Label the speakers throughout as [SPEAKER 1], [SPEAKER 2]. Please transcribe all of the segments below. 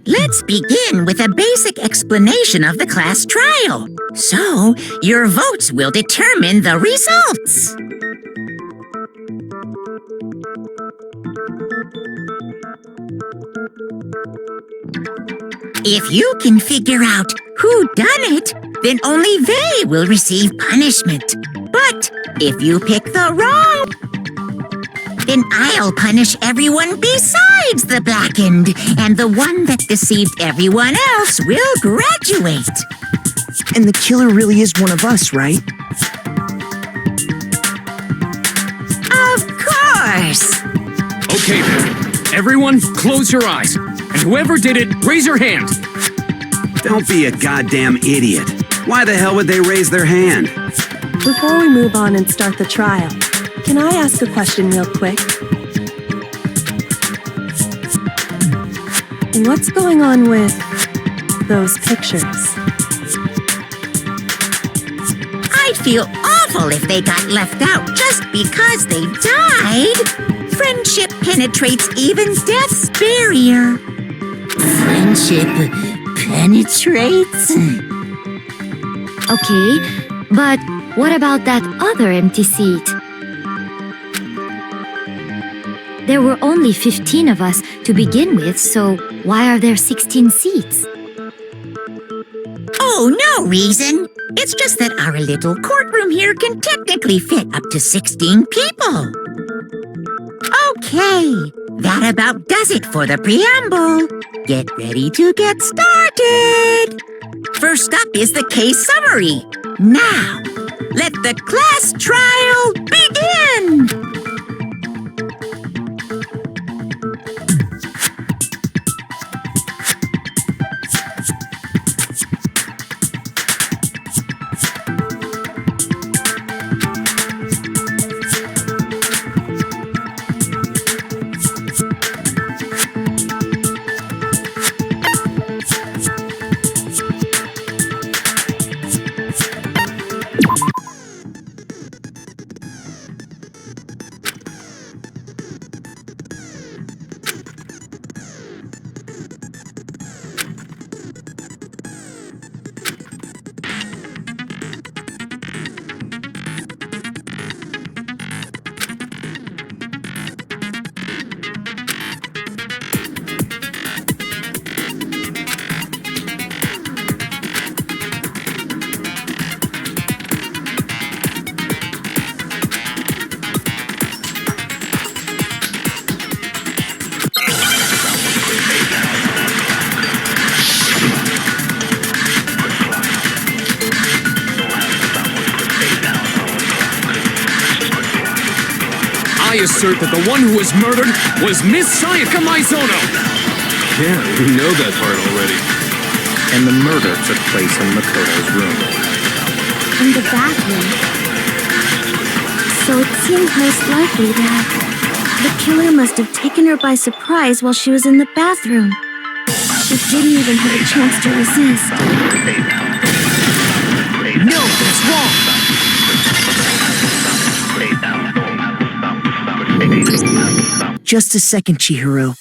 [SPEAKER 1] Let's begin with a basic explanation of the class trial. So, your votes will determine the results. If you can figure out who done it, then only they will receive punishment. But if you pick the wrong, then I'll punish everyone besides the blackened, and the one that deceived everyone else will graduate.
[SPEAKER 2] And the killer really is one of us, right?
[SPEAKER 1] Of course!
[SPEAKER 3] Okay then, everyone close your eyes. And whoever did it, raise your hand.
[SPEAKER 4] Don't be a goddamn idiot. Why the hell would they raise their hand?
[SPEAKER 5] Before we move on and start the trial, can I ask a question real quick? What's going on with those pictures?
[SPEAKER 1] I'd feel awful if they got left out just because they died. Friendship penetrates even death's barrier.
[SPEAKER 6] Friendship penetrates?
[SPEAKER 7] Okay, but what about that other empty seat? There were only 15 of us to begin with, so why are there 16 seats?
[SPEAKER 1] Oh, no reason. It's just that our little courtroom here can technically fit up to 16 people. Okay, that about does it for the preamble. Get ready to get started. First up is the case summary. Now, let the class trial begin.
[SPEAKER 3] I assert that the one who was murdered was Miss Sayaka Maizono.
[SPEAKER 8] Yeah, we know that part already.
[SPEAKER 9] And the murder took place in Makoto's room.
[SPEAKER 7] In the bathroom. So it seems most likely that the killer must have taken her by surprise while she was in the bathroom. She didn't even have a chance to resist.
[SPEAKER 1] No, that's wrong.
[SPEAKER 2] Just a second, Chihiro.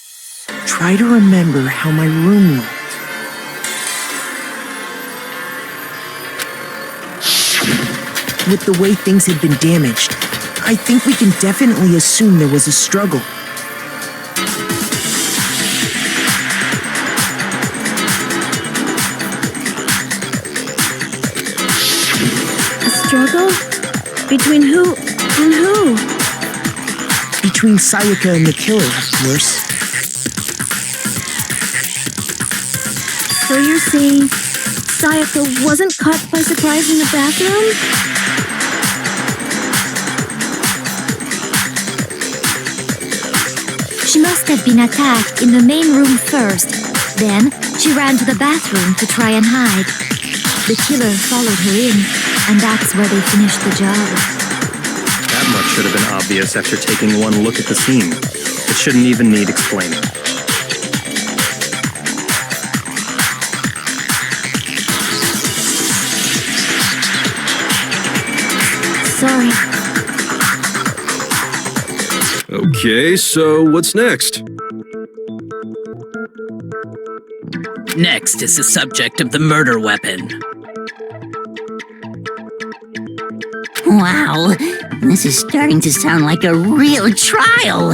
[SPEAKER 2] Try to remember how my room looked. With the way things had been damaged, I think we can definitely assume there was a struggle.
[SPEAKER 7] A struggle? Between who and who?
[SPEAKER 2] Between Sayaka and the killer, of course.
[SPEAKER 7] So you're saying Sayaka wasn't caught by surprise in the bathroom? She must have been attacked in the main room first. Then, she ran to the bathroom to try and hide. The killer followed her in, and that's where they finished the job.
[SPEAKER 9] That much should have been obvious after taking one look at the scene. It shouldn't even need explaining.
[SPEAKER 7] Sorry.
[SPEAKER 8] Okay, so what's next?
[SPEAKER 6] Next is the subject of the murder weapon.
[SPEAKER 1] Wow, this is starting to sound like a real trial.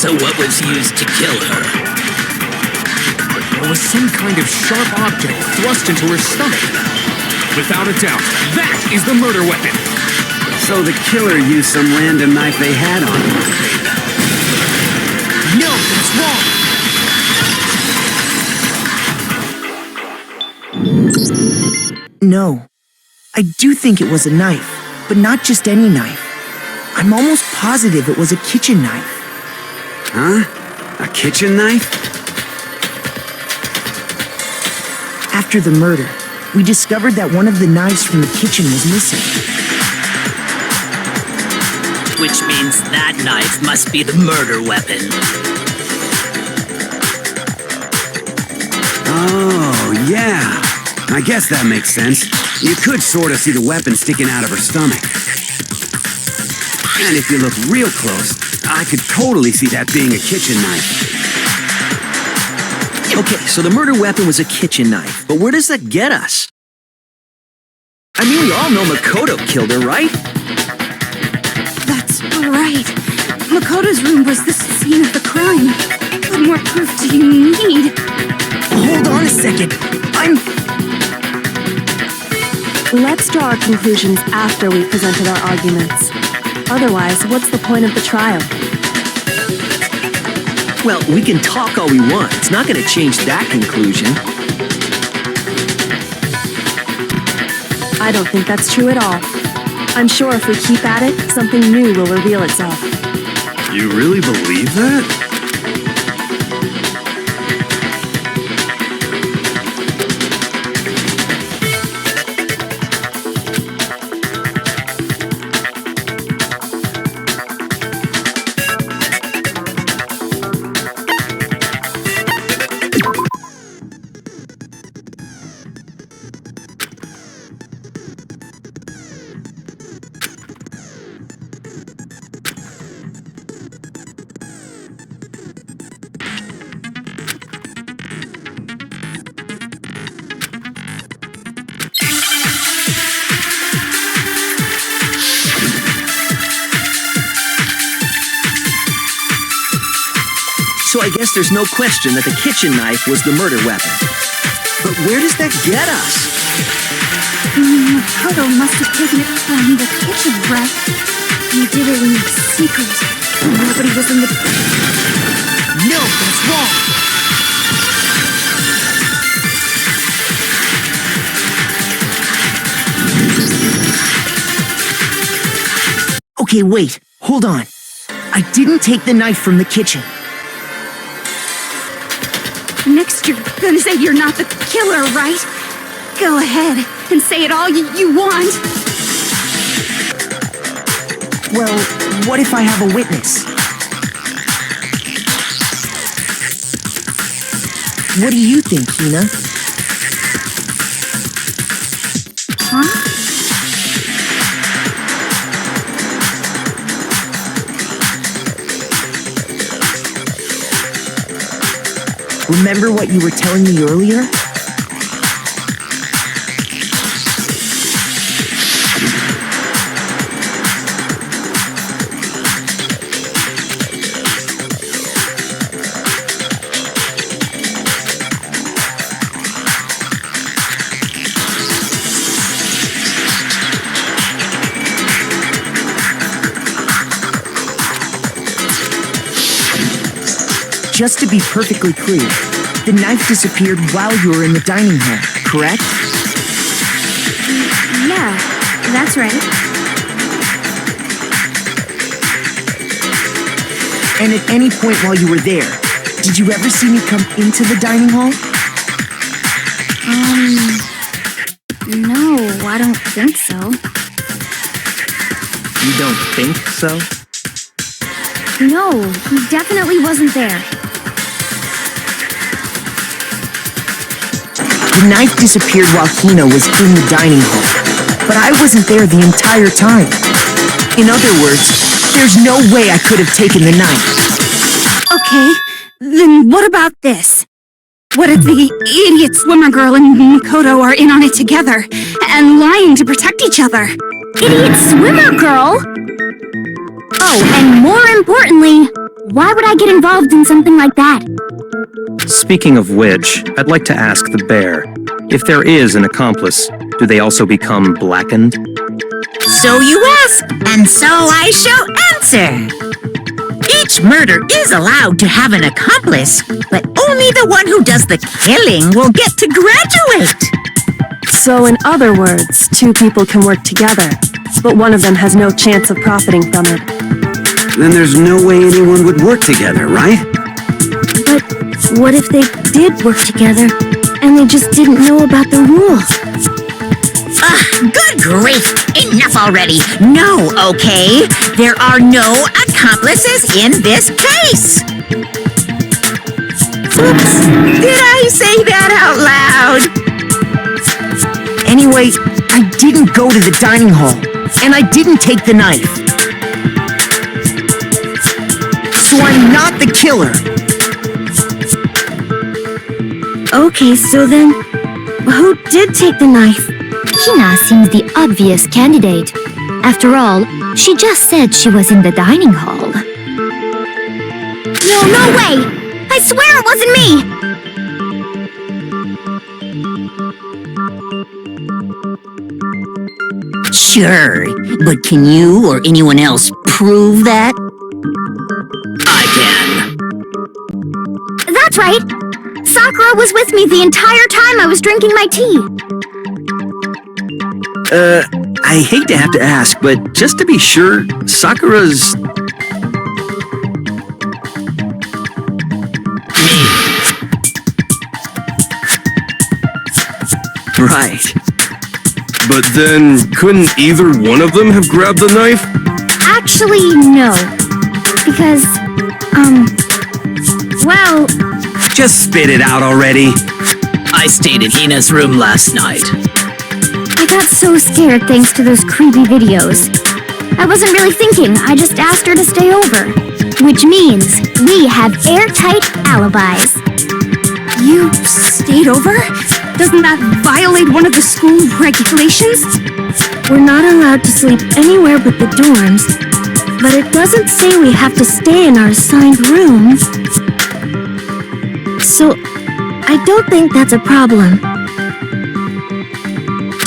[SPEAKER 6] So what was used to kill her?
[SPEAKER 3] There was some kind of sharp object thrust into her stomach. Without a doubt, that is the murder weapon.
[SPEAKER 4] So the killer used some random knife they had on him.
[SPEAKER 3] No, that's wrong.
[SPEAKER 2] No. I do think it was a knife, but not just any knife. I'm almost positive it was a kitchen knife.
[SPEAKER 4] Huh? A kitchen knife?
[SPEAKER 2] After the murder, we discovered that one of the knives from the kitchen was missing.
[SPEAKER 6] Which means that knife must be the murder weapon.
[SPEAKER 4] Oh, yeah. I guess that makes sense. You could sort of see the weapon sticking out of her stomach. And if you look real close, I could totally see that being a kitchen knife.
[SPEAKER 10] Okay, so the murder weapon was a kitchen knife, but where does that get us? I mean, we all know Makoto killed her, right?
[SPEAKER 7] That's right. Makoto's room was the scene of the crime. What more proof do you need?
[SPEAKER 2] Hold on a second.
[SPEAKER 5] Let's draw our conclusions after we presented our arguments. Otherwise, what's the point of the trial?
[SPEAKER 10] Well, we can talk all we want. It's not going to change that conclusion.
[SPEAKER 5] I don't think that's true at all. I'm sure if we keep at it, something new will reveal itself.
[SPEAKER 8] You really believe that?
[SPEAKER 10] So I guess there's no question that the kitchen knife was the murder weapon. But where does that get us?
[SPEAKER 7] Makoto must have taken it from the kitchen, right? He did it in secret. Nobody was in the...
[SPEAKER 2] No, that's wrong. Okay, wait. Hold on. I didn't take the knife from the kitchen.
[SPEAKER 7] Next, you're gonna say you're not the killer, right? Go ahead and say it all you want.
[SPEAKER 2] Well, what if I have a witness? What do you think, Hina?
[SPEAKER 7] Huh?
[SPEAKER 2] Remember what you were telling me earlier? just to be perfectly clear, the knife disappeared while you were in the dining hall, correct?
[SPEAKER 5] Yeah, that's right.
[SPEAKER 2] And at any point while you were there, did you ever see me come into the dining hall?
[SPEAKER 5] No, I don't think so.
[SPEAKER 9] You don't think so?
[SPEAKER 5] No, he definitely wasn't there.
[SPEAKER 2] The knife disappeared while Hina was in the dining hall, but I wasn't there the entire time. In other words, there's no way I could have taken the knife.
[SPEAKER 5] Okay, then what about this? What if the idiot swimmer girl and Makoto are in on it together and lying to protect each other? Idiot swimmer girl? Oh, and more importantly, why would I get involved in something like that?
[SPEAKER 9] Speaking of which, I'd like to ask the bear, if there is an accomplice, do they also become blackened?
[SPEAKER 1] So you ask, and so I shall answer. Each murder is allowed to have an accomplice, but only the one who does the killing will get to graduate.
[SPEAKER 5] So in other words, two people can work together, but one of them has no chance of profiting from it.
[SPEAKER 4] Then there's no way anyone would work together, right?
[SPEAKER 5] But what if they did work together, and they just didn't know about the rules?
[SPEAKER 1] Good grief! Enough already! No, okay? There are no accomplices in this case! Oops! Did I say that out loud?
[SPEAKER 2] Anyway, I didn't go to the dining hall, and I didn't take the knife. So I'm not the killer.
[SPEAKER 5] Okay, so then, who did take the knife?
[SPEAKER 7] Hina seems the obvious candidate. After all, she just said she was in the dining hall.
[SPEAKER 5] No way! I swear it wasn't me!
[SPEAKER 1] Sure, but can you or anyone else prove that?
[SPEAKER 6] I can.
[SPEAKER 5] That's right! Sakura was with me the entire time I was drinking my tea.
[SPEAKER 10] I hate to have to ask, but just to be sure, Sakura's... Right.
[SPEAKER 8] But then, couldn't either one of them have grabbed the knife?
[SPEAKER 5] Actually, no. Because, well...
[SPEAKER 4] Just spit it out already.
[SPEAKER 6] I stayed in Hina's room last night.
[SPEAKER 5] I got so scared thanks to those creepy videos. I wasn't really thinking, I just asked her to stay over. Which means we have airtight alibis. You stayed over? Doesn't that violate one of the school regulations? We're not allowed to sleep anywhere but the dorms, but it doesn't say we have to stay in our assigned room. So, I don't think that's a problem.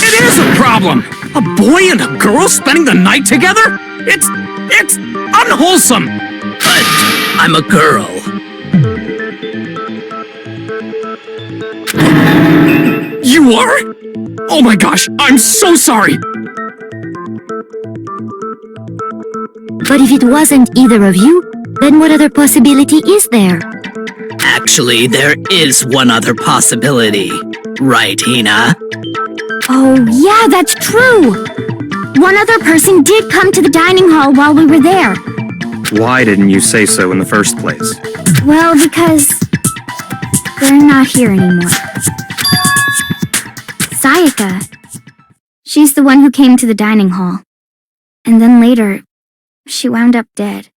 [SPEAKER 3] It is a problem! A boy and a girl spending the night together? It's unwholesome!
[SPEAKER 6] But I'm a girl.
[SPEAKER 3] You are? Oh my gosh, I'm so sorry!
[SPEAKER 7] But if it wasn't either of you, then what other possibility is there?
[SPEAKER 6] Actually, there is one other possibility. Right, Hina?
[SPEAKER 5] Oh, yeah, that's true! One other person did come to the dining hall while we were there.
[SPEAKER 9] Why didn't you say so in the first place?
[SPEAKER 5] Well, because... they're not here anymore. Sayaka. She's the one who came to the dining hall. And then later, she wound up dead.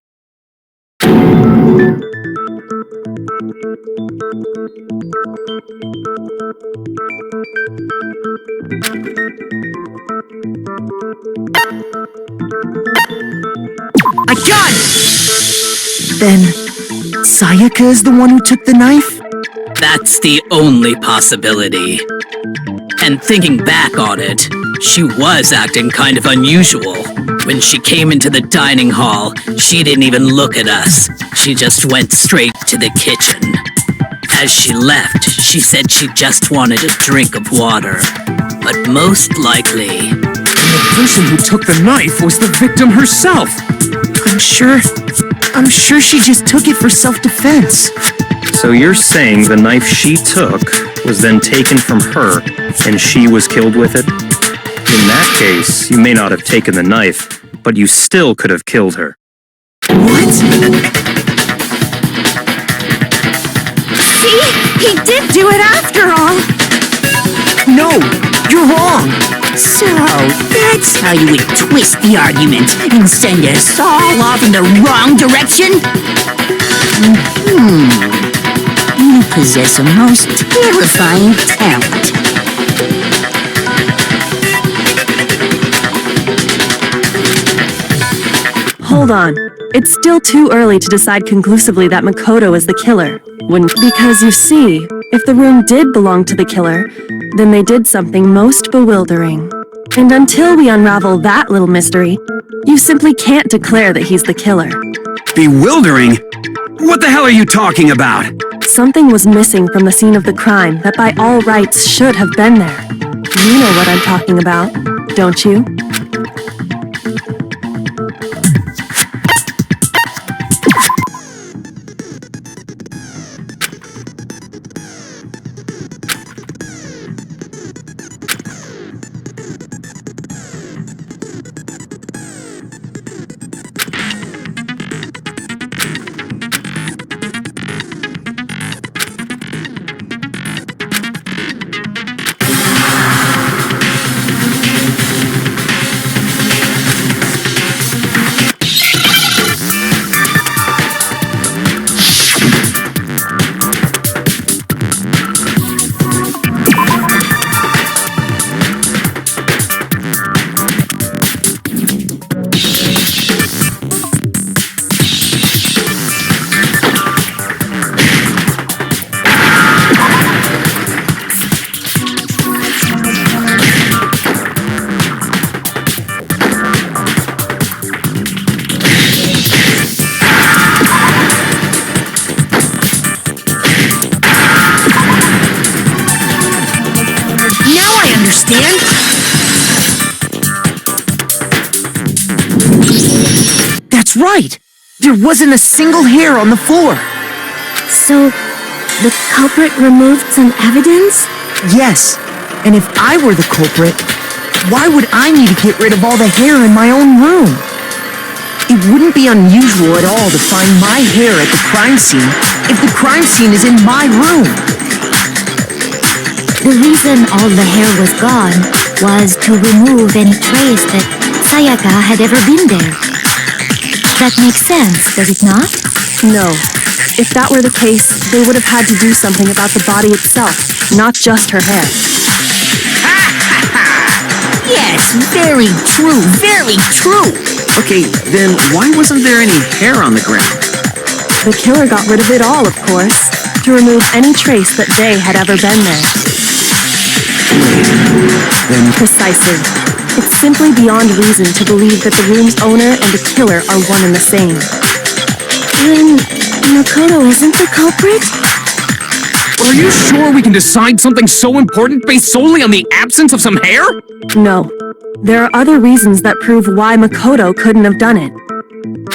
[SPEAKER 2] I got it! Then, Sayaka is the one who took the knife?
[SPEAKER 6] That's the only possibility. And thinking back on it, she was acting kind of unusual. When she came into the dining hall, she didn't even look at us. She just went straight to the kitchen. As she left, she said she just wanted a drink of water. But most likely...
[SPEAKER 3] The person who took the knife was the victim herself.
[SPEAKER 2] I'm sure she just took it for self-defense.
[SPEAKER 9] So you're saying the knife she took was then taken from her, and she was killed with it? In that case, you may not have taken the knife, but you still could have killed her.
[SPEAKER 2] What?
[SPEAKER 1] See? He did do it after all!
[SPEAKER 2] No, you're wrong.
[SPEAKER 1] So, that's how you would twist the argument and send us all off in the wrong direction? You possess a most terrifying talent.
[SPEAKER 11] Hold on. It's still too early to decide conclusively that Makoto is the killer. Because you see, if the room did belong to the killer, then they did something most bewildering. And until we unravel that little mystery, you simply can't declare that he's the killer.
[SPEAKER 4] Bewildering? What the hell are you talking about?
[SPEAKER 11] Something was missing from the scene of the crime that by all rights should have been there. You know what I'm talking about, don't you?
[SPEAKER 2] That's right! There wasn't a single hair on the floor!
[SPEAKER 5] So, the culprit removed some evidence?
[SPEAKER 2] Yes, and if I were the culprit, why would I need to get rid of all the hair in my own room? It wouldn't be unusual at all to find my hair at the crime scene if the crime scene is in my room.
[SPEAKER 7] The reason all the hair was gone was to remove any trace that Sayaka had ever been there. That makes sense, does it not?
[SPEAKER 11] No. If that were the case, they would have had to do something about the body itself, not just her hair.
[SPEAKER 1] Yes, very true, very true.
[SPEAKER 10] Okay, then why wasn't there any hair on the ground?
[SPEAKER 11] The killer got rid of it all, of course, to remove any trace that they had ever been there.
[SPEAKER 10] Then
[SPEAKER 11] Precisely. It's simply beyond reason to believe that the room's owner and the killer are one and the same.
[SPEAKER 5] Then Makoto isn't the culprit?
[SPEAKER 3] Are you sure we can decide something so important based solely on the absence of some hair?
[SPEAKER 11] No. There are other reasons that prove why Makoto couldn't have done it.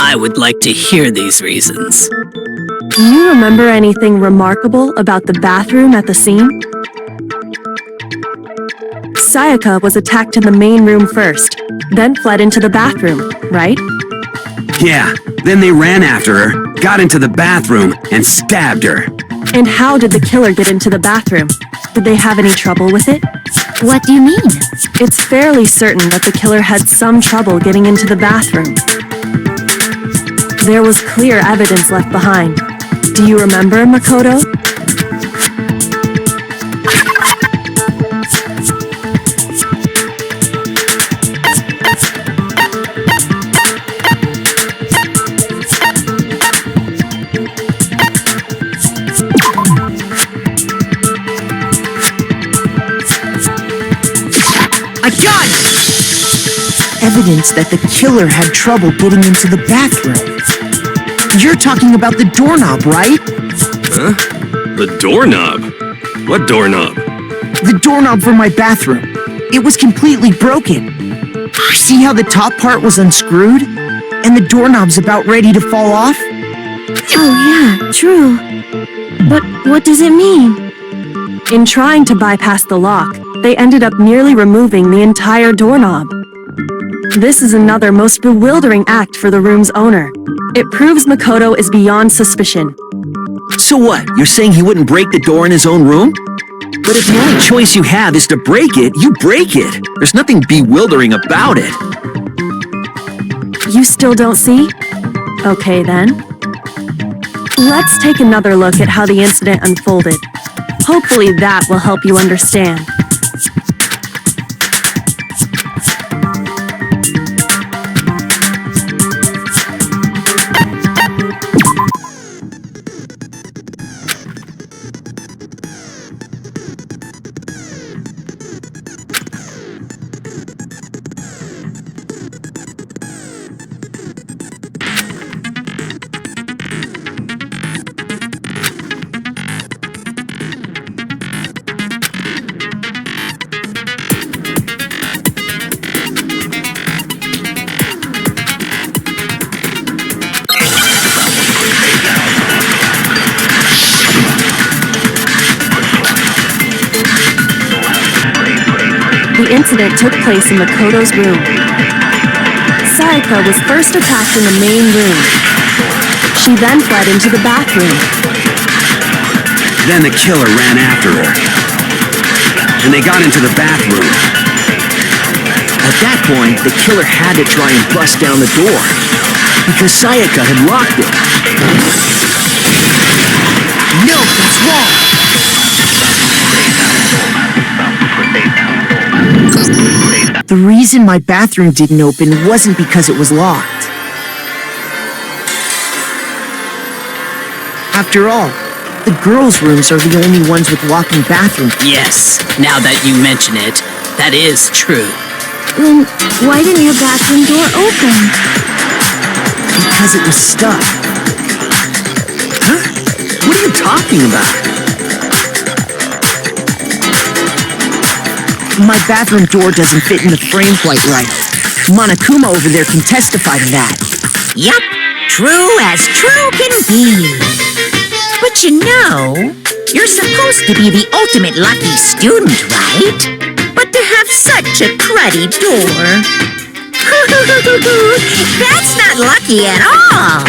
[SPEAKER 6] I would like to hear these reasons.
[SPEAKER 11] Do you remember anything remarkable about the bathroom at the scene? Sayaka was attacked in the main room first, then fled into the bathroom, right?
[SPEAKER 4] Yeah, then they ran after her, got into the bathroom, and stabbed her.
[SPEAKER 11] And how did the killer get into the bathroom? Did they have any trouble with it?
[SPEAKER 7] What do you mean?
[SPEAKER 11] It's fairly certain that the killer had some trouble getting into the bathroom. There was clear evidence left behind. Do you remember, Makoto?
[SPEAKER 2] evidence that the killer had trouble getting into the bathroom. You're talking about the doorknob, right?
[SPEAKER 8] Huh? The doorknob? What doorknob?
[SPEAKER 2] The doorknob for my bathroom. It was completely broken. See how the top part was unscrewed? And the doorknob's about ready to fall off?
[SPEAKER 7] Oh yeah, true. But what does it mean?
[SPEAKER 11] In trying to bypass the lock, they ended up nearly removing the entire doorknob. This is another most bewildering act for the room's owner. It proves Makoto is beyond suspicion.
[SPEAKER 10] So what? You're saying he wouldn't break the door in his own room? But if the only choice you have is to break it, you break it. There's nothing bewildering about it.
[SPEAKER 11] You still don't see? Okay then. Let's take another look at how the incident unfolded. Hopefully that will help you understand. The incident took place in Makoto's room. Sayaka was first attacked in the main room. She then fled into the bathroom.
[SPEAKER 4] Then the killer ran after her. And they got into the bathroom.
[SPEAKER 10] At that point, the killer had to try and bust down the door, because Sayaka had locked it.
[SPEAKER 2] No, that's wrong! The reason my bathroom didn't open wasn't because it was locked. After all, the girls' rooms are the only ones with walk-in bathrooms.
[SPEAKER 6] Yes, now that you mention it, that is true.
[SPEAKER 7] Then why didn't your bathroom door open?
[SPEAKER 2] Because it was stuck.
[SPEAKER 10] Huh? What are you talking about?
[SPEAKER 2] My bathroom door doesn't fit in the frame quite right. Monokuma over there can testify to that.
[SPEAKER 1] Yup, true as true can be. But you know, you're supposed to be the ultimate lucky student, right? But to have such a cruddy door. That's not lucky at all.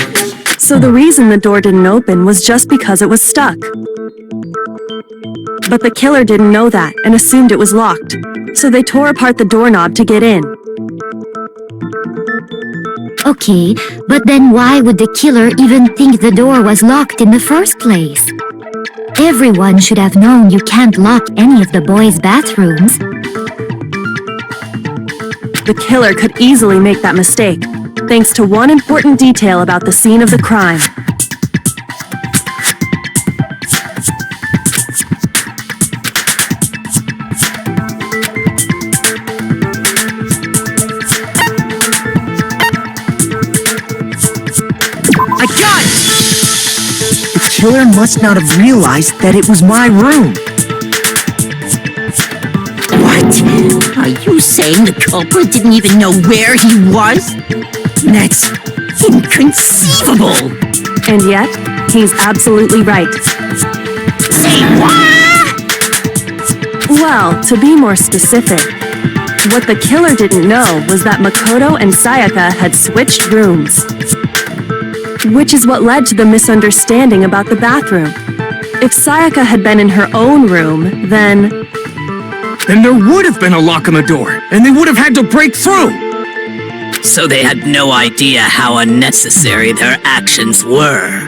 [SPEAKER 11] So the reason the door didn't open was just because it was stuck. But the killer didn't know that and assumed it was locked, so they tore apart the doorknob to get in.
[SPEAKER 5] Okay, but then why would the killer even think the door was locked in the first place? Everyone should have known you can't lock any of the boys' bathrooms.
[SPEAKER 11] The killer could easily make that mistake, thanks to one important detail about the scene of the crime.
[SPEAKER 2] I got it! The killer must not have realized that it was my room.
[SPEAKER 1] What? Are you saying the culprit didn't even know where he was? That's inconceivable!
[SPEAKER 11] And yet, he's absolutely right.
[SPEAKER 1] Say what?
[SPEAKER 11] Well, to be more specific, what the killer didn't know was that Makoto and Sayaka had switched rooms. Which is what led to the misunderstanding about the bathroom. If Sayaka had been in her own room, then
[SPEAKER 3] there would have been a lock on the door, and they would have had to break through!
[SPEAKER 6] So they had no idea how unnecessary their actions were.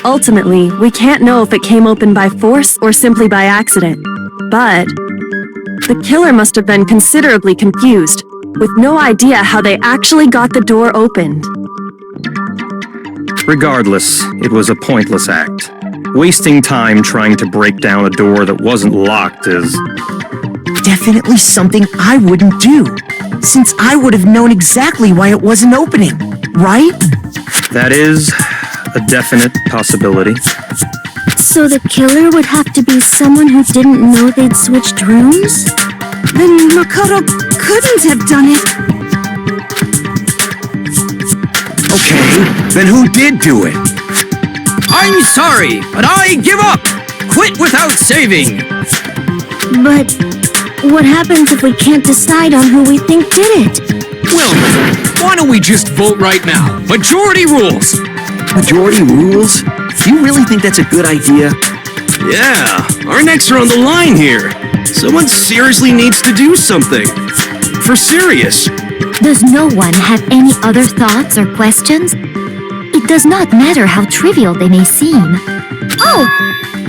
[SPEAKER 11] Ultimately, we can't know if it came open by force or simply by accident. But the killer must have been considerably confused, with no idea how they actually got the door opened.
[SPEAKER 9] Regardless, it was a pointless act. Wasting time trying to break down a door that wasn't locked is...
[SPEAKER 2] Definitely something I wouldn't do. since I would have known exactly why it wasn't opening, right?
[SPEAKER 9] That is a definite possibility.
[SPEAKER 5] So the killer would have to be someone who didn't know they'd switched rooms?
[SPEAKER 2] Then Makoto couldn't have done it.
[SPEAKER 4] Okay, then who did do it?
[SPEAKER 10] I'm sorry, but I give up! Quit without saving!
[SPEAKER 5] But what happens if we can't decide on who we think did it?
[SPEAKER 3] Well, why don't we just vote right now? Majority rules!
[SPEAKER 10] Majority rules? You really think that's a good idea?
[SPEAKER 8] Yeah, our necks are on the line here. Someone seriously needs to do something. For serious.
[SPEAKER 7] Does no one have any other thoughts or questions? It does not matter how trivial they may seem.
[SPEAKER 5] Oh,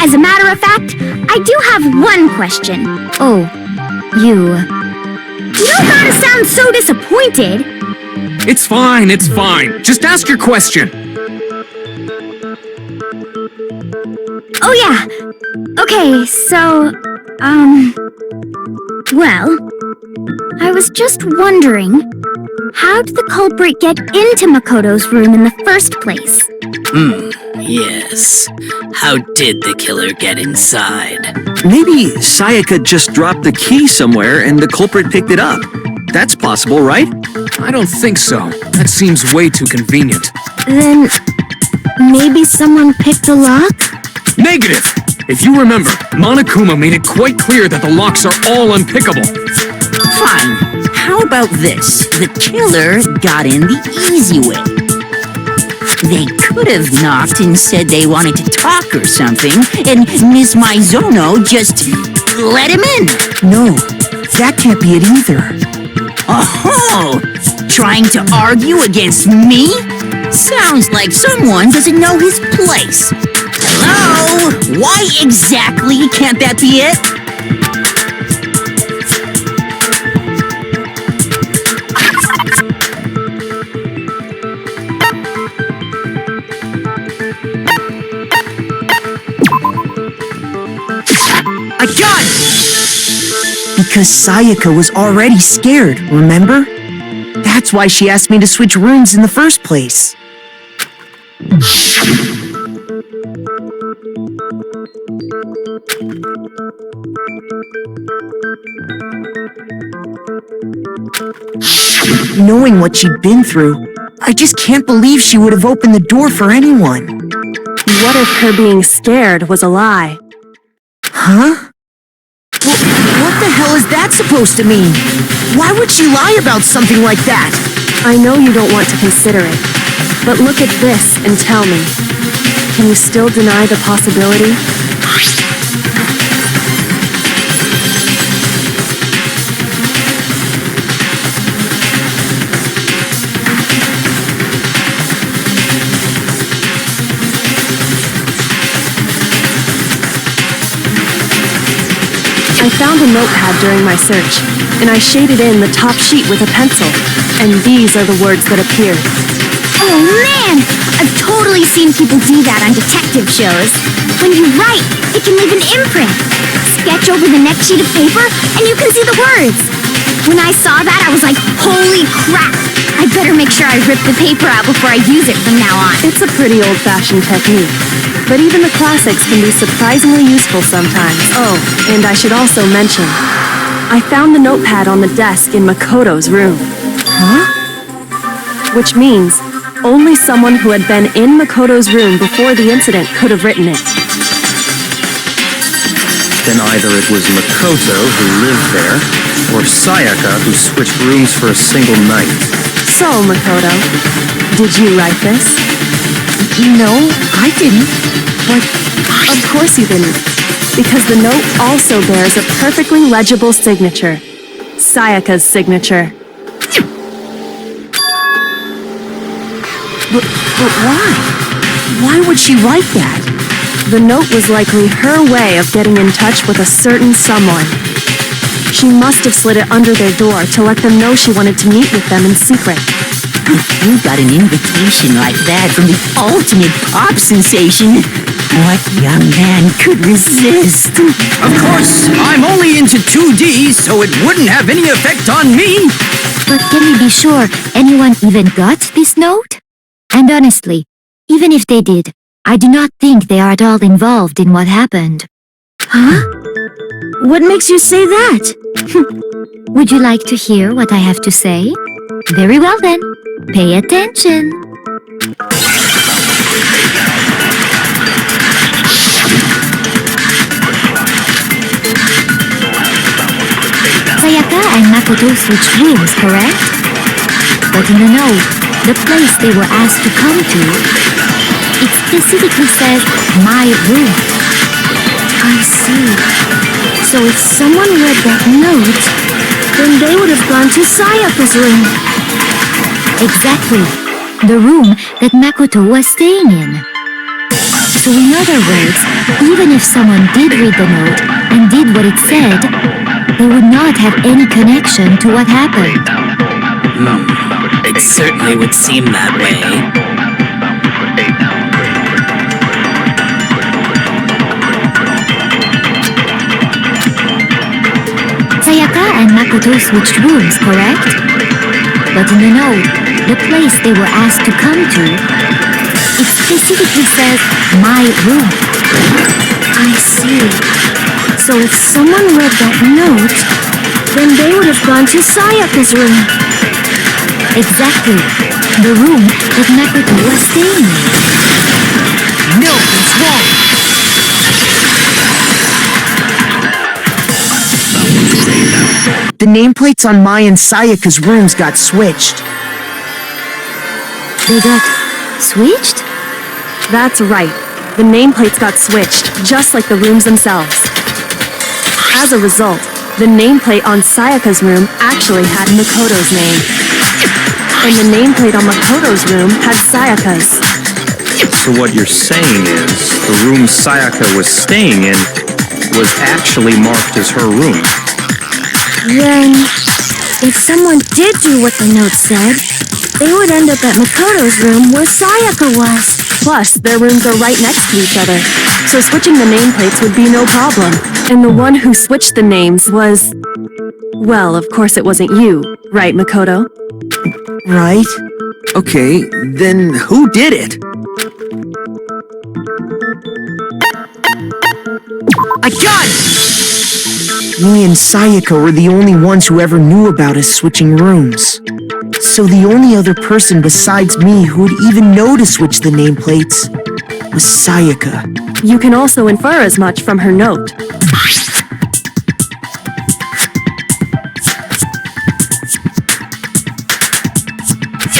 [SPEAKER 5] as a matter of fact, I do have one question.
[SPEAKER 7] Oh, you...
[SPEAKER 5] You don't gotta sound so disappointed.
[SPEAKER 3] It's fine, it's fine. Just ask your question.
[SPEAKER 5] Oh yeah. Okay, so, well, I was just wondering, how did the culprit get into Makoto's room in the first place?
[SPEAKER 6] Yes. How did the killer get inside?
[SPEAKER 10] Maybe Sayaka just dropped the key somewhere and the culprit picked it up. That's possible, right?
[SPEAKER 3] I don't think so. That seems way too convenient.
[SPEAKER 5] Then, maybe someone picked the lock?
[SPEAKER 3] Negative! If you remember, Monokuma made it quite clear that the locks are all unpickable.
[SPEAKER 1] Fine. How about this? The killer got in the easy way. They could have knocked and said they wanted to talk or something, and Miss Maizono just let him in.
[SPEAKER 2] No, that can't be it either.
[SPEAKER 1] Oh, trying to argue against me? Sounds like someone doesn't know his place. Hello? Why exactly can't that be it?
[SPEAKER 2] I got it! Because Sayaka was already scared, remember? That's why she asked me to switch rooms in the first place. Knowing what she'd been through, I just can't believe she would have opened the door for anyone.
[SPEAKER 11] What if her being scared was a lie?
[SPEAKER 2] Huh? What the hell is that supposed to mean? Why would she lie about something like that?
[SPEAKER 11] I know you don't want to consider it, but look at this and tell me. Can you still deny the possibility? I found a notepad during my search, and I shaded in the top sheet with a pencil, and these are the words that appeared.
[SPEAKER 5] Oh man! I've totally seen people do that on detective shows. When you write, it can leave an imprint. Sketch over the next sheet of paper, and you can see the words. When I saw that, I was like, holy crap! I better make sure I rip the paper out before I use it from now on.
[SPEAKER 11] It's a pretty old-fashioned technique, but even the classics can be surprisingly useful sometimes. Oh, and I should also mention, I found the notepad on the desk in Makoto's room.
[SPEAKER 2] Huh?
[SPEAKER 11] Which means only someone who had been in Makoto's room before the incident could have written it.
[SPEAKER 9] Then either it was Makoto who lived there, or Sayaka who switched rooms for a single night.
[SPEAKER 11] So, Makoto, did you write this?
[SPEAKER 2] No, I didn't.
[SPEAKER 11] But of course you didn't, because the note also bears a perfectly legible signature. Sayaka's signature.
[SPEAKER 2] But why? Why would she write that?
[SPEAKER 11] The note was likely her way of getting in touch with a certain someone. She must have slid it under their door to let them know she wanted to meet with them in secret.
[SPEAKER 1] If you got an invitation like that from the ultimate pop sensation, what young man could resist?
[SPEAKER 10] Of course, I'm only into 2D, so it wouldn't have any effect on me.
[SPEAKER 7] But can we be sure anyone even got this note? And honestly, even if they did, I do not think they are at all involved in what happened.
[SPEAKER 5] Huh? What makes you say that?
[SPEAKER 7] Would you like to hear what I have to say? Very well then. Pay attention. Sayaka and Makoto switched rooms, correct? But in the note, the place they were asked to come to, it specifically says, my room.
[SPEAKER 5] I see. So if someone read that note, then they would have gone to Sayaka's room.
[SPEAKER 7] Exactly. The room that Makoto was staying in. So in other words, even if someone did read the note and did what it said, they would not have any connection to what happened.
[SPEAKER 6] It certainly would seem that way.
[SPEAKER 7] Sayaka and Makoto switched rooms, correct? But in the note, the place they were asked to come to, it specifically says, my room.
[SPEAKER 5] I see. So if someone read that note, then they would have gone to Sayaka's room.
[SPEAKER 7] Exactly. The room that Makoto was staying in.
[SPEAKER 2] No, it's wrong. The nameplates on my and Sayaka's rooms got switched.
[SPEAKER 7] They got switched?
[SPEAKER 11] That's right. The nameplates got switched, just like the rooms themselves. As a result, the nameplate on Sayaka's room actually had Makoto's name. And the nameplate on Makoto's room had Sayaka's.
[SPEAKER 9] So what you're saying is, the room Sayaka was staying in was actually marked as her room.
[SPEAKER 5] Then, if someone did do what the note said, they would end up at Makoto's room where Sayaka was.
[SPEAKER 11] Plus, their rooms are right next to each other, so switching the nameplates would be no problem. And the one who switched the names was... Well, of course it wasn't you, right, Makoto?
[SPEAKER 10] Right? Okay, then who did it?
[SPEAKER 2] I got it! Me and Sayaka were the only ones who ever knew about us switching rooms. So the only other person besides me who would even know to switch the nameplates was Sayaka.
[SPEAKER 11] You can also infer as much from her note.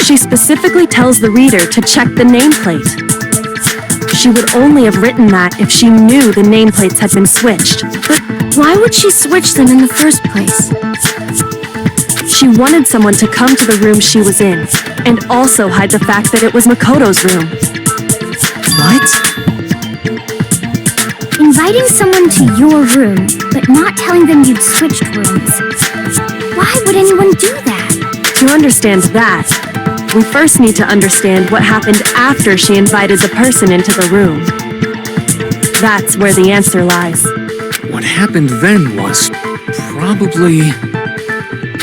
[SPEAKER 11] She specifically tells the reader to check the nameplate. She would only have written that if she knew the nameplates had been switched.
[SPEAKER 5] But why would she switch them in the first place?
[SPEAKER 11] She wanted someone to come to the room she was in, and also hide the fact that it was Makoto's room.
[SPEAKER 2] What?
[SPEAKER 5] Inviting someone to your room, but not telling them you'd switched rooms. Why would anyone do that?
[SPEAKER 11] To understand that, we first need to understand what happened after she invited the person into the room. That's where the answer lies.
[SPEAKER 3] What happened then was probably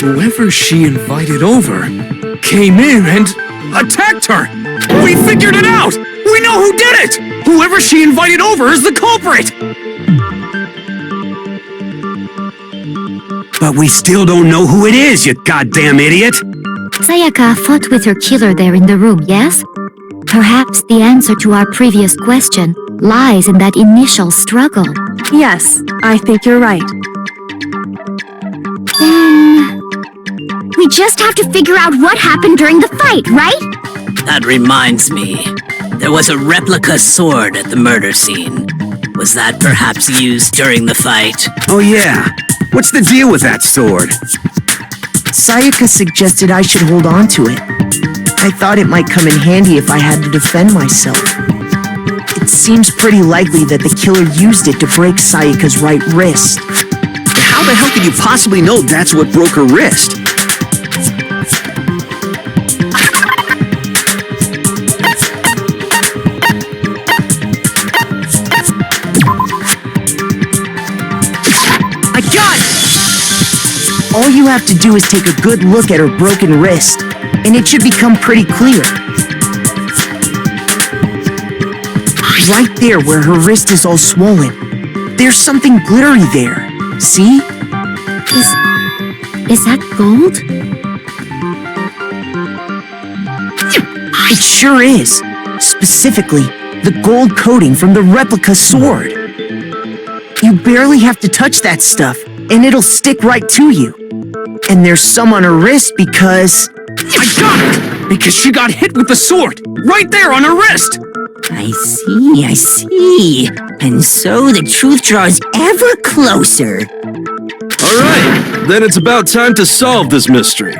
[SPEAKER 3] whoever she invited over came in and attacked her. We figured it out! We know who did it! Whoever she invited over is the culprit!
[SPEAKER 4] But we still don't know who it is, you goddamn idiot!
[SPEAKER 7] Sayaka fought with her killer there in the room, yes? Perhaps the answer to our previous question lies in that initial struggle.
[SPEAKER 11] Yes, I think you're right.
[SPEAKER 5] Then... we just have to figure out what happened during the fight, right?
[SPEAKER 6] That reminds me. There was a replica sword at the murder scene. Was that perhaps used during the fight?
[SPEAKER 4] Oh yeah. What's the deal with that sword?
[SPEAKER 2] Sayaka suggested I should hold on to it. I thought it might come in handy if I had to defend myself. It seems pretty likely that the killer used it to break Sayaka's right wrist.
[SPEAKER 10] How the hell could you possibly know that's what broke her wrist?
[SPEAKER 2] I got it! All you have to do is take a good look at her broken wrist, and it should become pretty clear. Right there where her wrist is all swollen, there's something glittery there. See?
[SPEAKER 7] Is that gold?
[SPEAKER 2] It sure is. Specifically, the gold coating from the replica sword. You barely have to touch that stuff, and it'll stick right to you. And there's some on her wrist because...
[SPEAKER 3] I got it! Because she got hit with the sword! Right there on her wrist!
[SPEAKER 1] I see. And so the truth draws ever closer.
[SPEAKER 8] Alright, then it's about time to solve this mystery.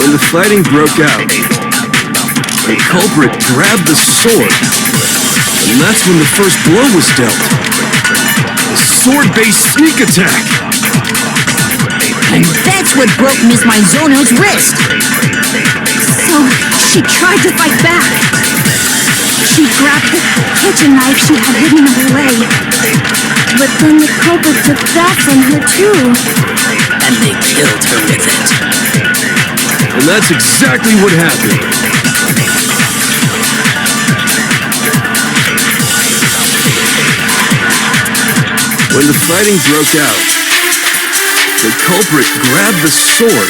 [SPEAKER 8] The fighting broke out. The culprit grabbed the sword, and that's when the first blow was dealt. A sword-based sneak attack.
[SPEAKER 1] And that's what broke Miss Maizono's wrist.
[SPEAKER 5] So, she tried to fight back. She grabbed the kitchen knife she had hidden away. But then the culprit took that from her too.
[SPEAKER 6] And they killed her with it.
[SPEAKER 8] And that's exactly what happened. When the fighting broke out, the culprit grabbed the sword,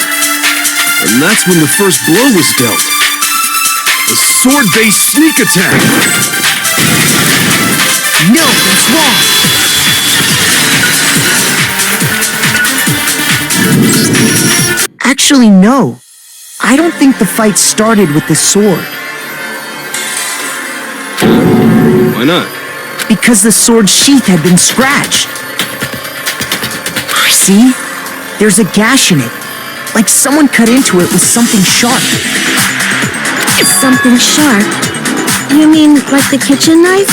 [SPEAKER 8] and that's when the first blow was dealt. A sword-based sneak attack.
[SPEAKER 2] No, it's wrong. Actually, no. I don't think the fight started with the sword.
[SPEAKER 8] Why not?
[SPEAKER 2] Because the sword sheath had been scratched. See? There's a gash in it. Like someone cut into it with something sharp.
[SPEAKER 5] Something sharp? You mean like the kitchen knife?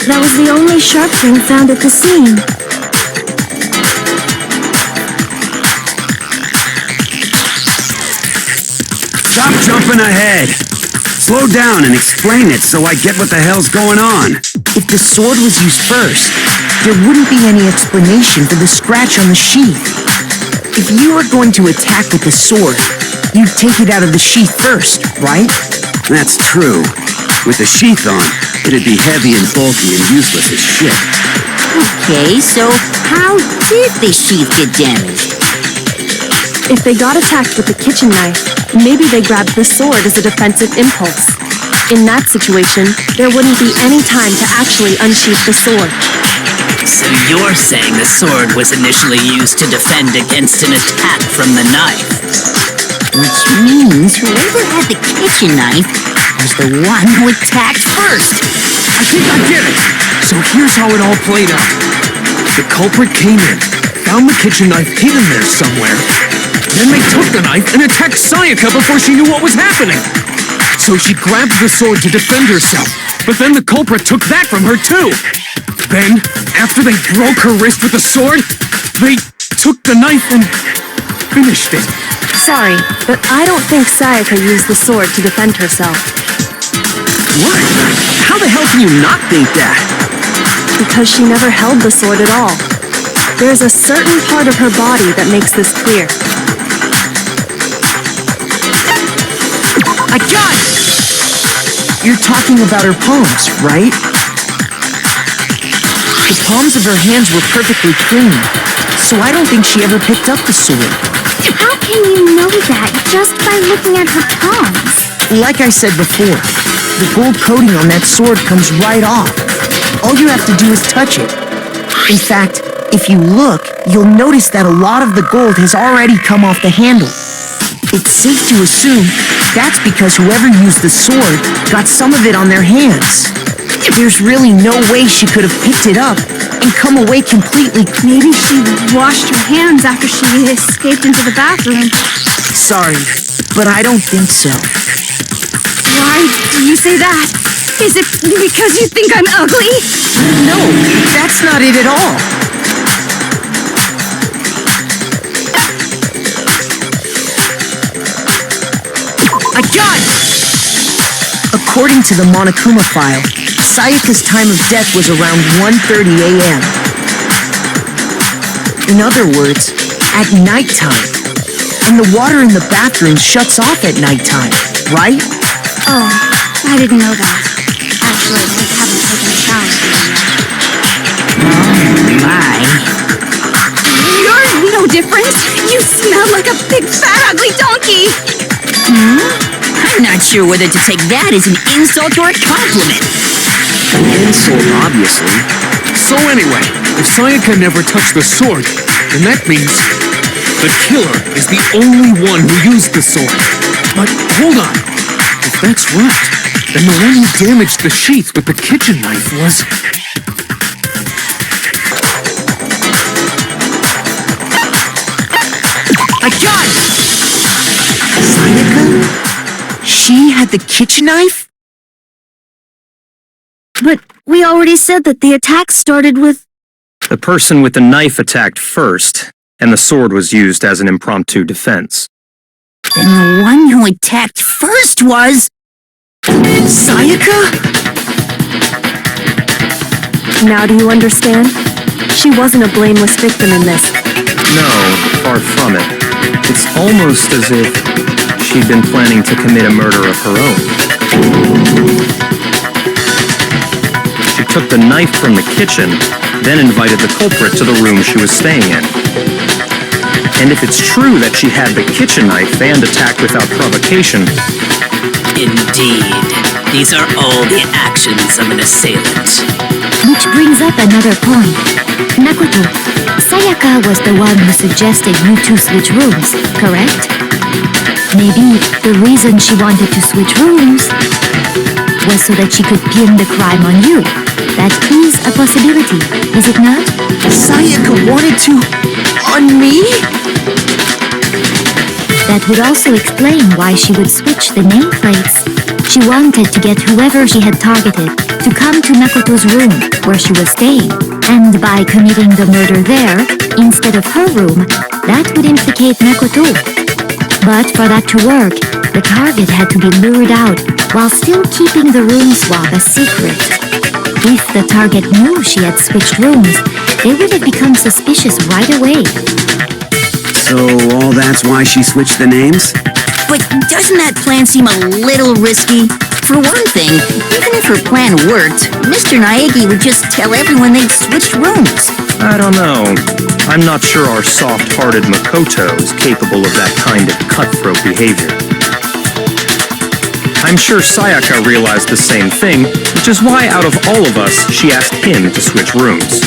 [SPEAKER 5] That was the only sharp thing found at the scene.
[SPEAKER 4] Stop jumping ahead! Slow down and explain it so I get what the hell's going on.
[SPEAKER 2] If the sword was used first, there wouldn't be any explanation for the scratch on the sheath. If you were going to attack with the sword, you'd take it out of the sheath first, right?
[SPEAKER 4] That's true. With the sheath on, it'd be heavy and bulky and useless as shit.
[SPEAKER 1] Okay, so how did the sheath get damaged?
[SPEAKER 11] If they got attacked with the kitchen knife, maybe they grabbed the sword as a defensive impulse. In that situation, there wouldn't be any time to actually unsheath the sword.
[SPEAKER 6] So you're saying the sword was initially used to defend against an attack from the knife?
[SPEAKER 1] Which means whoever had the kitchen knife was the one who attacked first.
[SPEAKER 3] I think I get it! So here's how it all played out. The culprit came in, found the kitchen knife hidden there somewhere. Then they took the knife and attacked Sayaka before she knew what was happening. So she grabbed the sword to defend herself, but then the culprit took that from her too. Then, after they broke her wrist with the sword, they took the knife and finished it.
[SPEAKER 11] Sorry, but I don't think Sayaka used the sword to defend herself.
[SPEAKER 10] What? How the hell can you not think that?
[SPEAKER 11] Because she never held the sword at all. There's a certain part of her body that makes this clear.
[SPEAKER 2] I got it! You're talking about her palms, right? The palms of her hands were perfectly clean, so I don't think she ever picked up the sword.
[SPEAKER 5] How can you know that just by looking at her palms?
[SPEAKER 2] Like I said before, the gold coating on that sword comes right off. All you have to do is touch it. In fact, if you look, you'll notice that a lot of the gold has already come off the handle. It's safe to assume that's because whoever used the sword got some of it on their hands. There's really no way she could have picked it up and come away completely.
[SPEAKER 5] Maybe she washed her hands after she escaped into the bathroom.
[SPEAKER 2] Sorry, but I don't think so.
[SPEAKER 5] Why do you say that? Is it because you think I'm ugly?
[SPEAKER 2] No, that's not it at all. I got it! According to the Monokuma file, Sayaka's time of death was around 1:30 a.m. In other words, at nighttime. And the water in the bathroom shuts off at nighttime, right?
[SPEAKER 5] Oh, I didn't know that. Actually, I haven't taken a shower yet.
[SPEAKER 1] My.
[SPEAKER 5] You're no different. You smell like a big fat ugly donkey.
[SPEAKER 1] I'm not sure whether to take that as an insult or a compliment.
[SPEAKER 10] An insult, obviously.
[SPEAKER 3] So anyway, if Sayaka never touched the sword, then that means the killer is the only one who used the sword. But hold on. If that's right, then the one who damaged the sheath with the kitchen knife was...
[SPEAKER 2] I got it! Sayaka? She had the kitchen knife?
[SPEAKER 5] But we already said that the attack started with...
[SPEAKER 9] The person with the knife attacked first, and the sword was used as an impromptu defense.
[SPEAKER 1] Then the one who attacked first was...
[SPEAKER 2] Sayaka?
[SPEAKER 11] Now do you understand? She wasn't a blameless victim in this.
[SPEAKER 9] No, far from it. It's almost as if she'd been planning to commit a murder of her own. She took the knife from the kitchen, then invited the culprit to the room she was staying in. And if it's true that she had the kitchen knife and attacked without provocation...
[SPEAKER 6] Indeed. These are all the actions of an assailant.
[SPEAKER 7] Which brings up another point. Makoto, Sayaka was the one who suggested you two switch rooms, correct? Maybe the reason she wanted to switch rooms was so that she could pin the crime on you. That is a possibility, is it not?
[SPEAKER 2] Sayaka wanted to... on me?
[SPEAKER 7] That would also explain why she would switch the nameplates. She wanted to get whoever she had targeted to come to Makoto's room where she was staying. And by committing the murder there, instead of her room, that would implicate Makoto. But for that to work, the target had to be lured out while still keeping the room swap a secret. If the target knew she had switched rooms, they would have become suspicious right away.
[SPEAKER 4] So all that's why she switched the names?
[SPEAKER 1] But doesn't that plan seem a little risky? For one thing, even if her plan worked, Mr. Naegi would just tell everyone they'd switched rooms.
[SPEAKER 9] I don't know. I'm not sure our soft-hearted Makoto is capable of that kind of cutthroat behavior. I'm sure Sayaka realized the same thing, which is why out of all of us, she asked him to switch rooms.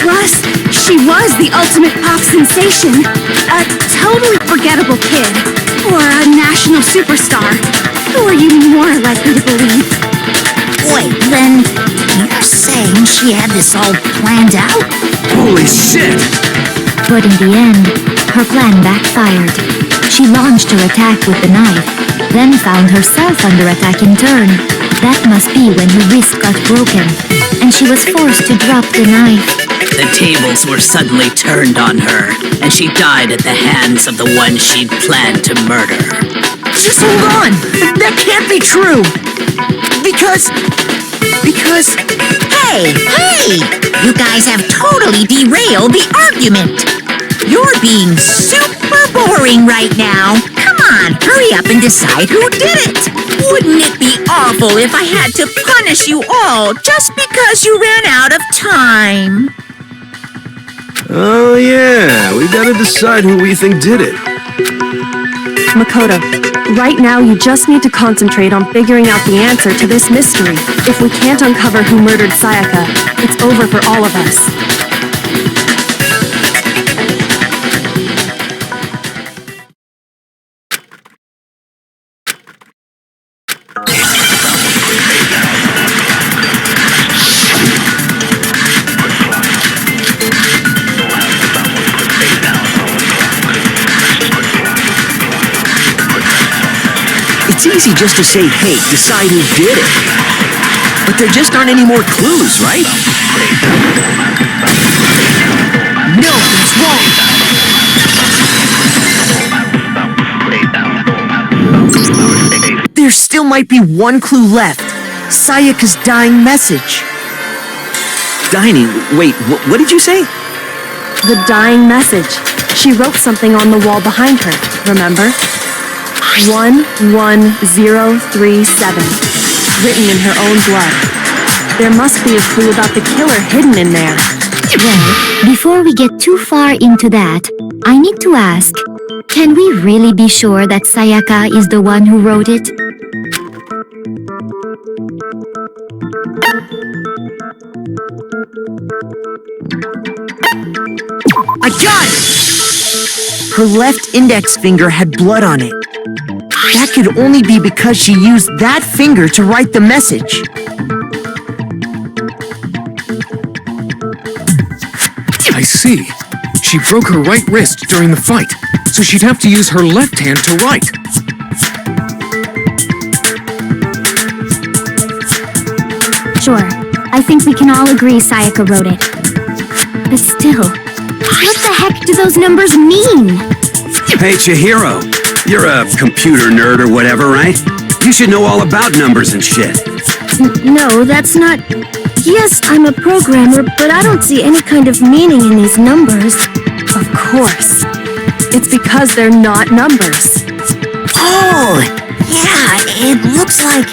[SPEAKER 5] Plus, she was the ultimate pop sensation. A totally forgettable kid. Or a national superstar. Who are you more likely to believe?
[SPEAKER 1] Wait, then you're saying she had this all planned out?
[SPEAKER 4] Holy shit!
[SPEAKER 7] But in the end, her plan backfired. She launched her attack with the knife, then found herself under attack in turn. That must be when her wrist got broken, and she was forced to drop the knife.
[SPEAKER 6] The tables were suddenly turned on her, and she died at the hands of the one she'd planned to murder.
[SPEAKER 2] Just hold on! That can't be true! Because...
[SPEAKER 1] Hey! You guys have totally derailed the argument! You're being super boring right now! Come on, hurry up and decide who did it! Wouldn't it be awful if I had to punish you all just because you ran out of time?
[SPEAKER 8] Oh yeah, we gotta decide who we think did it.
[SPEAKER 11] Makoto, right now you just need to concentrate on figuring out the answer to this mystery. If we can't uncover who murdered Sayaka, it's over for all of us.
[SPEAKER 10] It's easy just to say, hey, decide who did it. But there just aren't any more clues, right? No, that's wrong. There still might be one clue left. Sayaka's dying message. Dining? Wait, what did you say?
[SPEAKER 11] The dying message. She wrote something on the wall behind her, remember? 11037, written in her own blood. There must be a clue about the killer hidden in there.
[SPEAKER 7] Well, before we get too far into that, I need to ask, can we really be sure that Sayaka is the one who wrote it?
[SPEAKER 2] I got it! Her left index finger had blood on it. That could only be because she used that finger to write the message.
[SPEAKER 3] I see. She broke her right wrist during the fight, so she'd have to use her left hand to write.
[SPEAKER 5] Sure, I think we can all agree Sayaka wrote it. But still, what the heck do those numbers mean?
[SPEAKER 4] Hey, Chihiro. You're a computer nerd or whatever, right? You should know all about numbers and shit.
[SPEAKER 5] No, that's not... Yes, I'm a programmer, but I don't see any kind of meaning in these numbers.
[SPEAKER 11] Of course. It's because they're not numbers.
[SPEAKER 1] Oh, yeah, it looks like...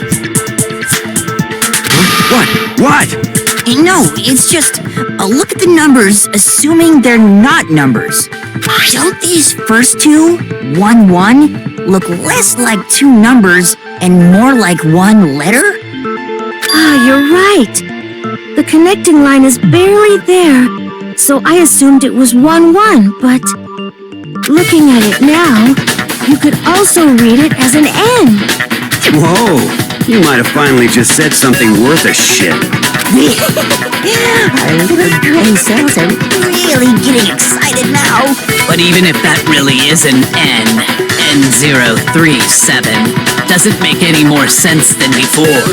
[SPEAKER 4] What?
[SPEAKER 1] No, it's just a look at the numbers, assuming they're not numbers. Don't these first two, 1-1, look less like two numbers and more like one letter?
[SPEAKER 5] Ah, you're right. The connecting line is barely there, so I assumed it was 1-1, but looking at it now, you could also read it as an N.
[SPEAKER 4] Whoa, you might have finally just said something worth a shit.
[SPEAKER 1] Our little gray cells are really getting excited now.
[SPEAKER 6] But even if that really is an N037, doesn't make any more sense than before.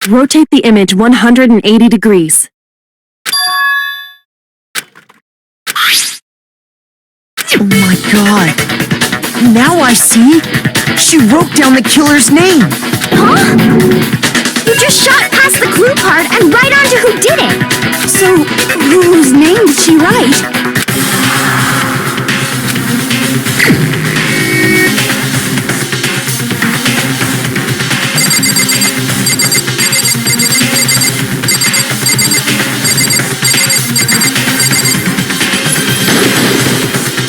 [SPEAKER 11] Rotate the image 180 degrees.
[SPEAKER 2] Oh my god. Now I see. She wrote down the killer's name.
[SPEAKER 5] Huh? You just shot past the clue part and right onto who did it. So, whose name did she write?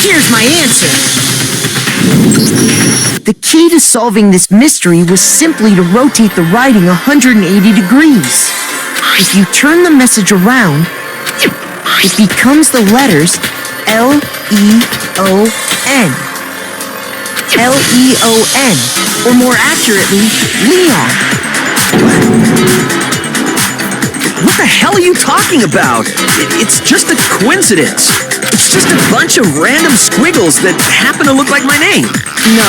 [SPEAKER 2] Here's my answer. The key to solving this mystery was simply to rotate the writing 180 degrees. If you turn the message around, it becomes the letters L-E-O-N. L-E-O-N, or more accurately, Leon.
[SPEAKER 10] What the hell are you talking about? It's just a coincidence. It's just a bunch of random squiggles that happen to look like my name.
[SPEAKER 11] No,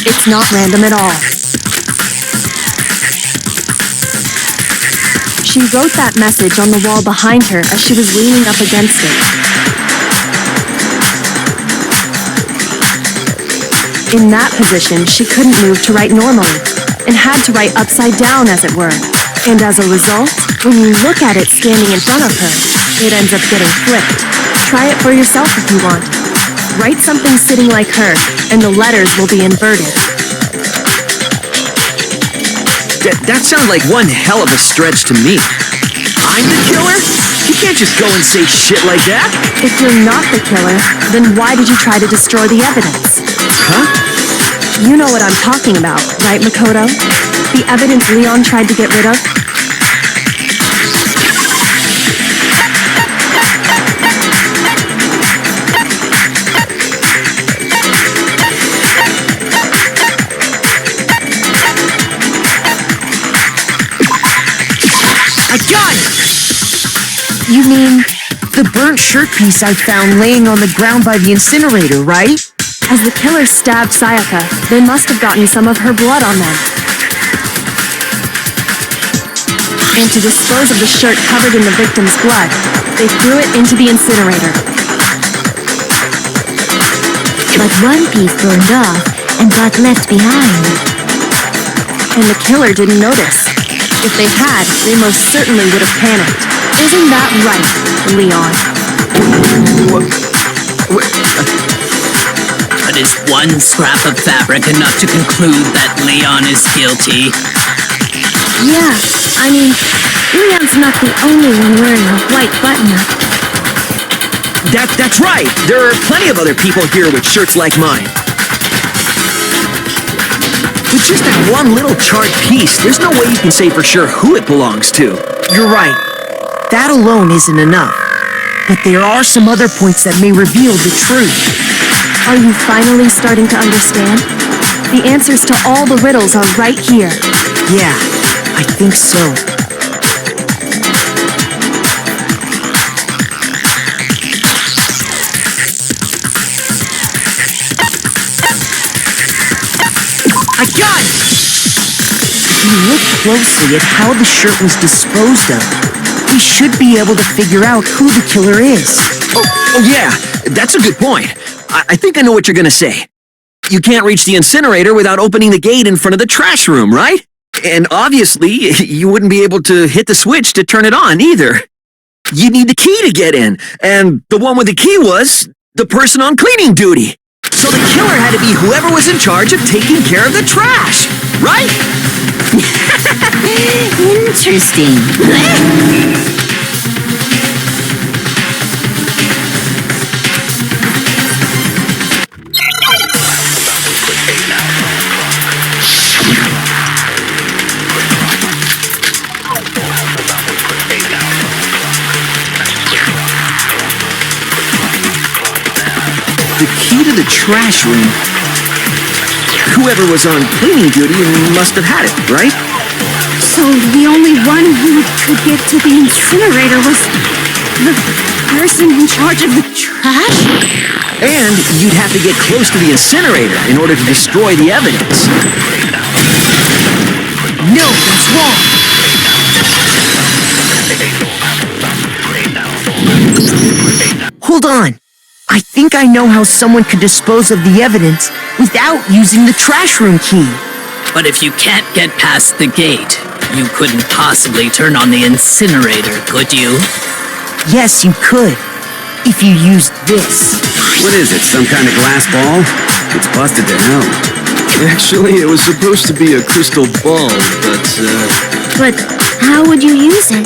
[SPEAKER 11] it's not random at all. She wrote that message on the wall behind her as she was leaning up against it. In that position, she couldn't move to write normally, and had to write upside down, as it were. And as a result, when you look at it standing in front of her, it ends up getting flipped. Try it for yourself if you want. Write something sitting like her, and the letters will be inverted.
[SPEAKER 10] That sounds like one hell of a stretch to me. I'm the killer? You can't just go and say shit like that.
[SPEAKER 11] If you're not the killer, then why did you try to destroy the evidence?
[SPEAKER 10] Huh?
[SPEAKER 11] You know what I'm talking about, right, Makoto? The evidence Leon tried to get rid of?
[SPEAKER 2] I got it! You mean the burnt shirt piece I found laying on the ground by the incinerator, right?
[SPEAKER 11] As the killer stabbed Sayaka, they must have gotten some of her blood on them. And to dispose of the shirt covered in the victim's blood, they threw it into the incinerator.
[SPEAKER 7] But one piece burned off and got left behind.
[SPEAKER 11] And the killer didn't notice. If they had, they most certainly would have panicked. Isn't that right, Leon?
[SPEAKER 6] But is one scrap of fabric enough to conclude that Leon is guilty?
[SPEAKER 5] Yeah, I mean, Leon's not the only one wearing a white button-up.
[SPEAKER 10] That's right. There are plenty of other people here with shirts like mine. With just that one little charred piece, there's no way you can say for sure who it belongs to.
[SPEAKER 2] You're right. That alone isn't enough. But there are some other points that may reveal the truth.
[SPEAKER 11] Are you finally starting to understand? The answers to all the riddles are right here.
[SPEAKER 2] Yeah, I think so. I got it! If you look closely at how the shirt was disposed of, we should be able to figure out who the killer is.
[SPEAKER 10] Oh yeah, that's a good point. I think I know what you're gonna say. You can't reach the incinerator without opening the gate in front of the trash room, right? And obviously, you wouldn't be able to hit the switch to turn it on either. You need the key to get in, and the one with the key was the person on cleaning duty. So the killer had to be whoever was in charge of taking care of the trash, right?
[SPEAKER 1] Interesting.
[SPEAKER 10] The key to the trash room. Whoever was on cleaning duty must have had it, right?
[SPEAKER 5] So the only one who could get to the incinerator was the person in charge of the trash?
[SPEAKER 10] And you'd have to get close to the incinerator in order to destroy the evidence.
[SPEAKER 2] No, that's wrong. Hold on. I think I know how someone could dispose of the evidence without using the trash room key.
[SPEAKER 6] But if you can't get past the gate, you couldn't possibly turn on the incinerator, could you?
[SPEAKER 2] Yes, you could. If you used this.
[SPEAKER 4] What is it, some kind of glass ball? It's busted to hell.
[SPEAKER 8] Actually, it was supposed to be a crystal ball, but,
[SPEAKER 5] But how would you use it?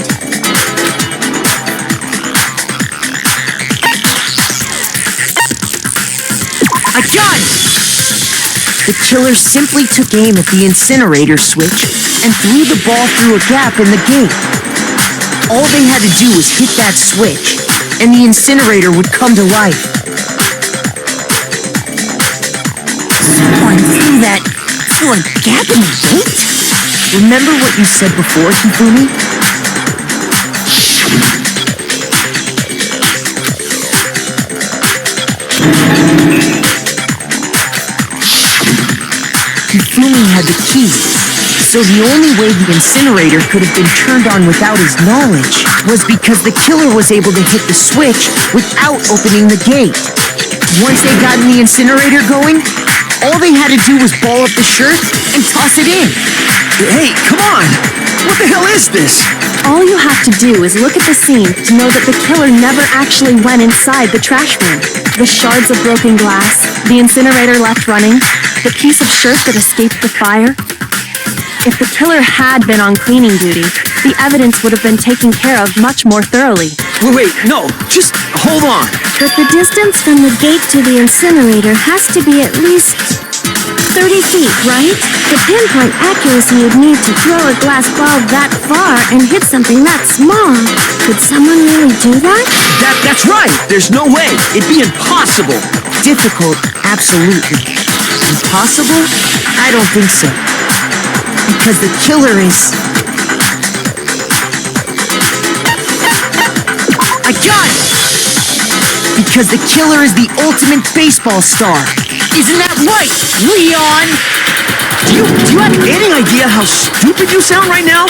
[SPEAKER 2] I got it! The killer simply took aim at the incinerator switch and threw the ball through a gap in the gate. All they had to do was hit that switch, and the incinerator would come to life.
[SPEAKER 1] Someone threw that through a gap in the gate?
[SPEAKER 2] Remember what you said before, Hifumi? Hifumi had the key, so the only way the incinerator could have been turned on without his knowledge was because the killer was able to hit the switch without opening the gate. Once they got the incinerator going, all they had to do was ball up the shirt and toss it in.
[SPEAKER 10] Hey, come on! What the hell is this?
[SPEAKER 11] All you have to do is look at the scene to know that the killer never actually went inside the trash room. The shards of broken glass, the incinerator left running, the piece of shirt that escaped the fire. If the killer had been on cleaning duty, the evidence would have been taken care of much more thoroughly.
[SPEAKER 10] Wait, no, just hold on.
[SPEAKER 5] But the distance from the gate to the incinerator has to be at least 30 feet, right? The pinpoint accuracy you'd need to throw a glass ball that far and hit something that small. Could someone really do that?
[SPEAKER 10] That's right. There's no way. It'd be impossible.
[SPEAKER 2] Difficult, absolutely. Impossible? I don't think so. Because the killer is... I got it! Because the killer is the ultimate baseball star. Isn't that right, Leon?
[SPEAKER 10] Do you have any idea how stupid you sound right now?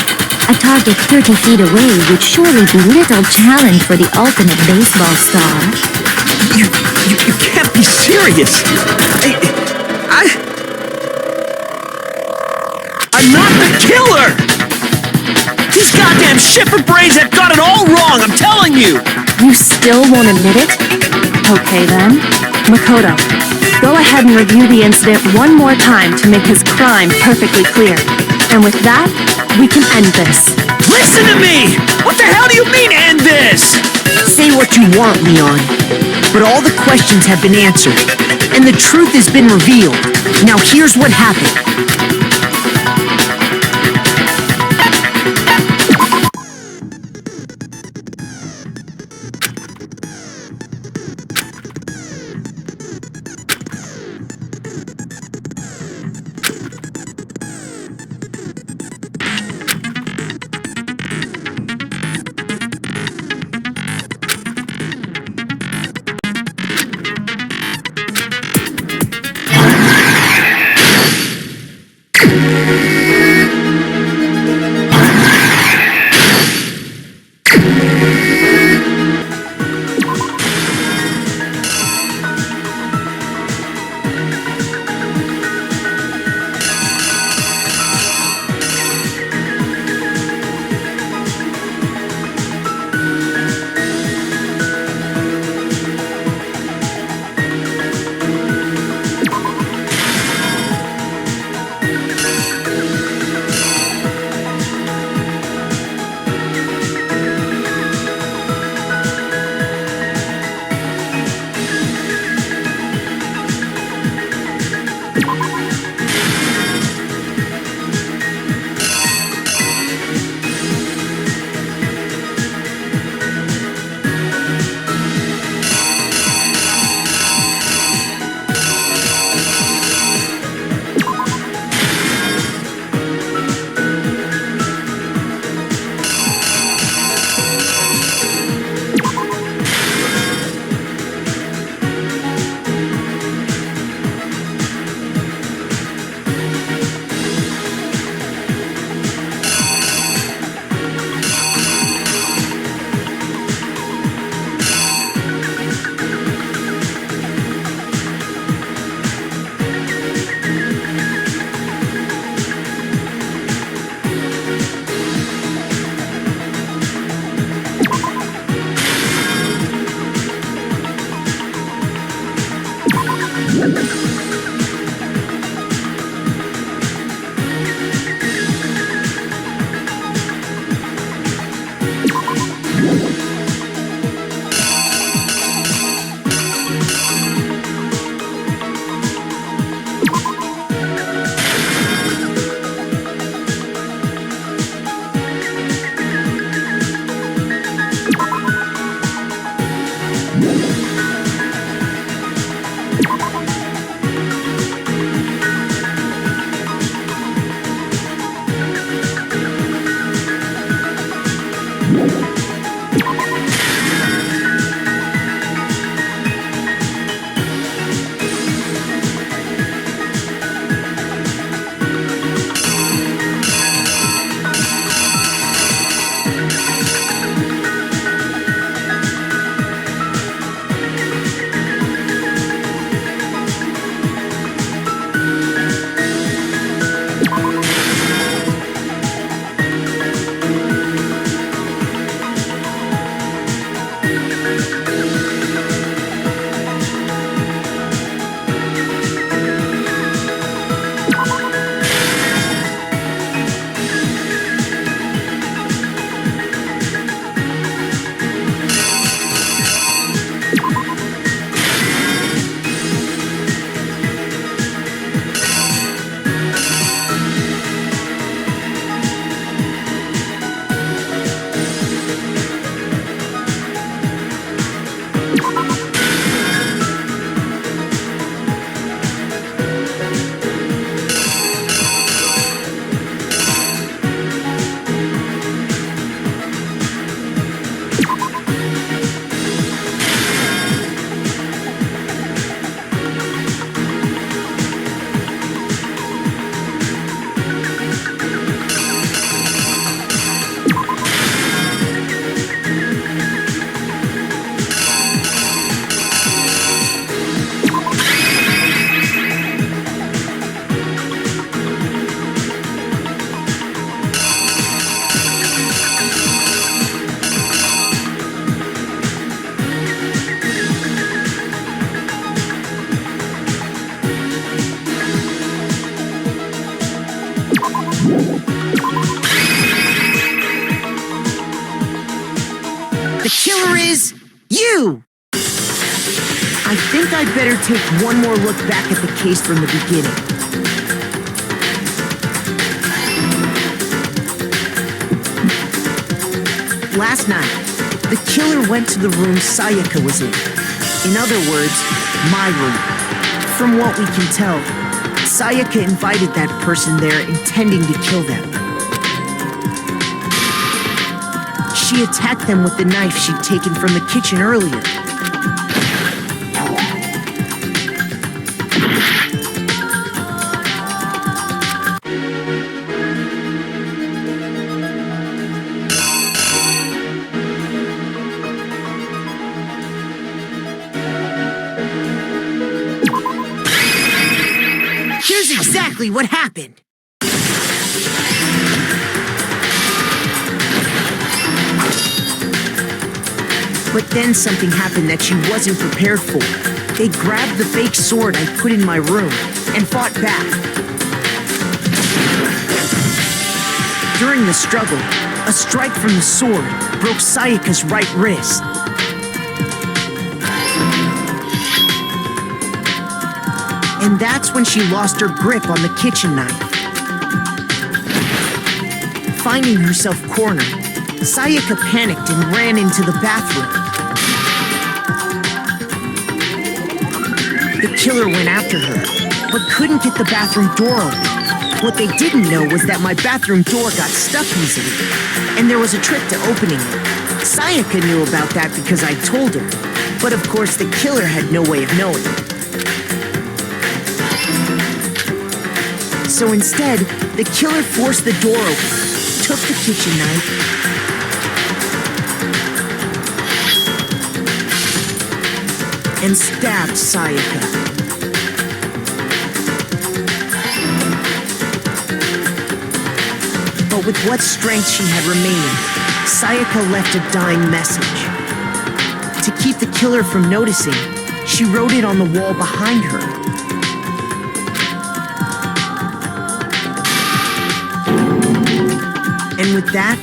[SPEAKER 7] A target 30 feet away would surely be little challenge for the ultimate baseball star.
[SPEAKER 10] You can't be serious. I'm not the killer! These goddamn shipper brains have got it all wrong, I'm telling you!
[SPEAKER 11] You still won't admit it? Okay then. Makoto, go ahead and review the incident one more time to make his crime perfectly clear. And with that, we can end this.
[SPEAKER 10] Listen to me! What the hell do you mean, end this?
[SPEAKER 2] Say what you want, Leon. But all the questions have been answered. And the truth has been revealed. Now here's what happened. The killer is you! I think I'd better take one more look back at the case from the beginning. Last night, the killer went to the room Sayaka was in. In other words, my room. From what we can tell, Sayaka invited that person there intending to kill them. She attacked them with the knife she'd taken from the kitchen earlier. Here's exactly what happened. But then something happened that she wasn't prepared for. They grabbed the fake sword I put in my room and fought back. During the struggle, a strike from the sword broke Sayaka's right wrist. And that's when she lost her grip on the kitchen knife. Finding herself cornered, Sayaka panicked and ran into the bathroom. The killer went after her, but couldn't get the bathroom door open. What they didn't know was that my bathroom door got stuck easily, and there was a trick to opening it. Sayaka knew about that because I told her, but of course the killer had no way of knowing. So instead, the killer forced the door open, took the kitchen knife, and stabbed Sayaka. But with what strength she had remaining, Sayaka left a dying message. To keep the killer from noticing, she wrote it on the wall behind her. And with that,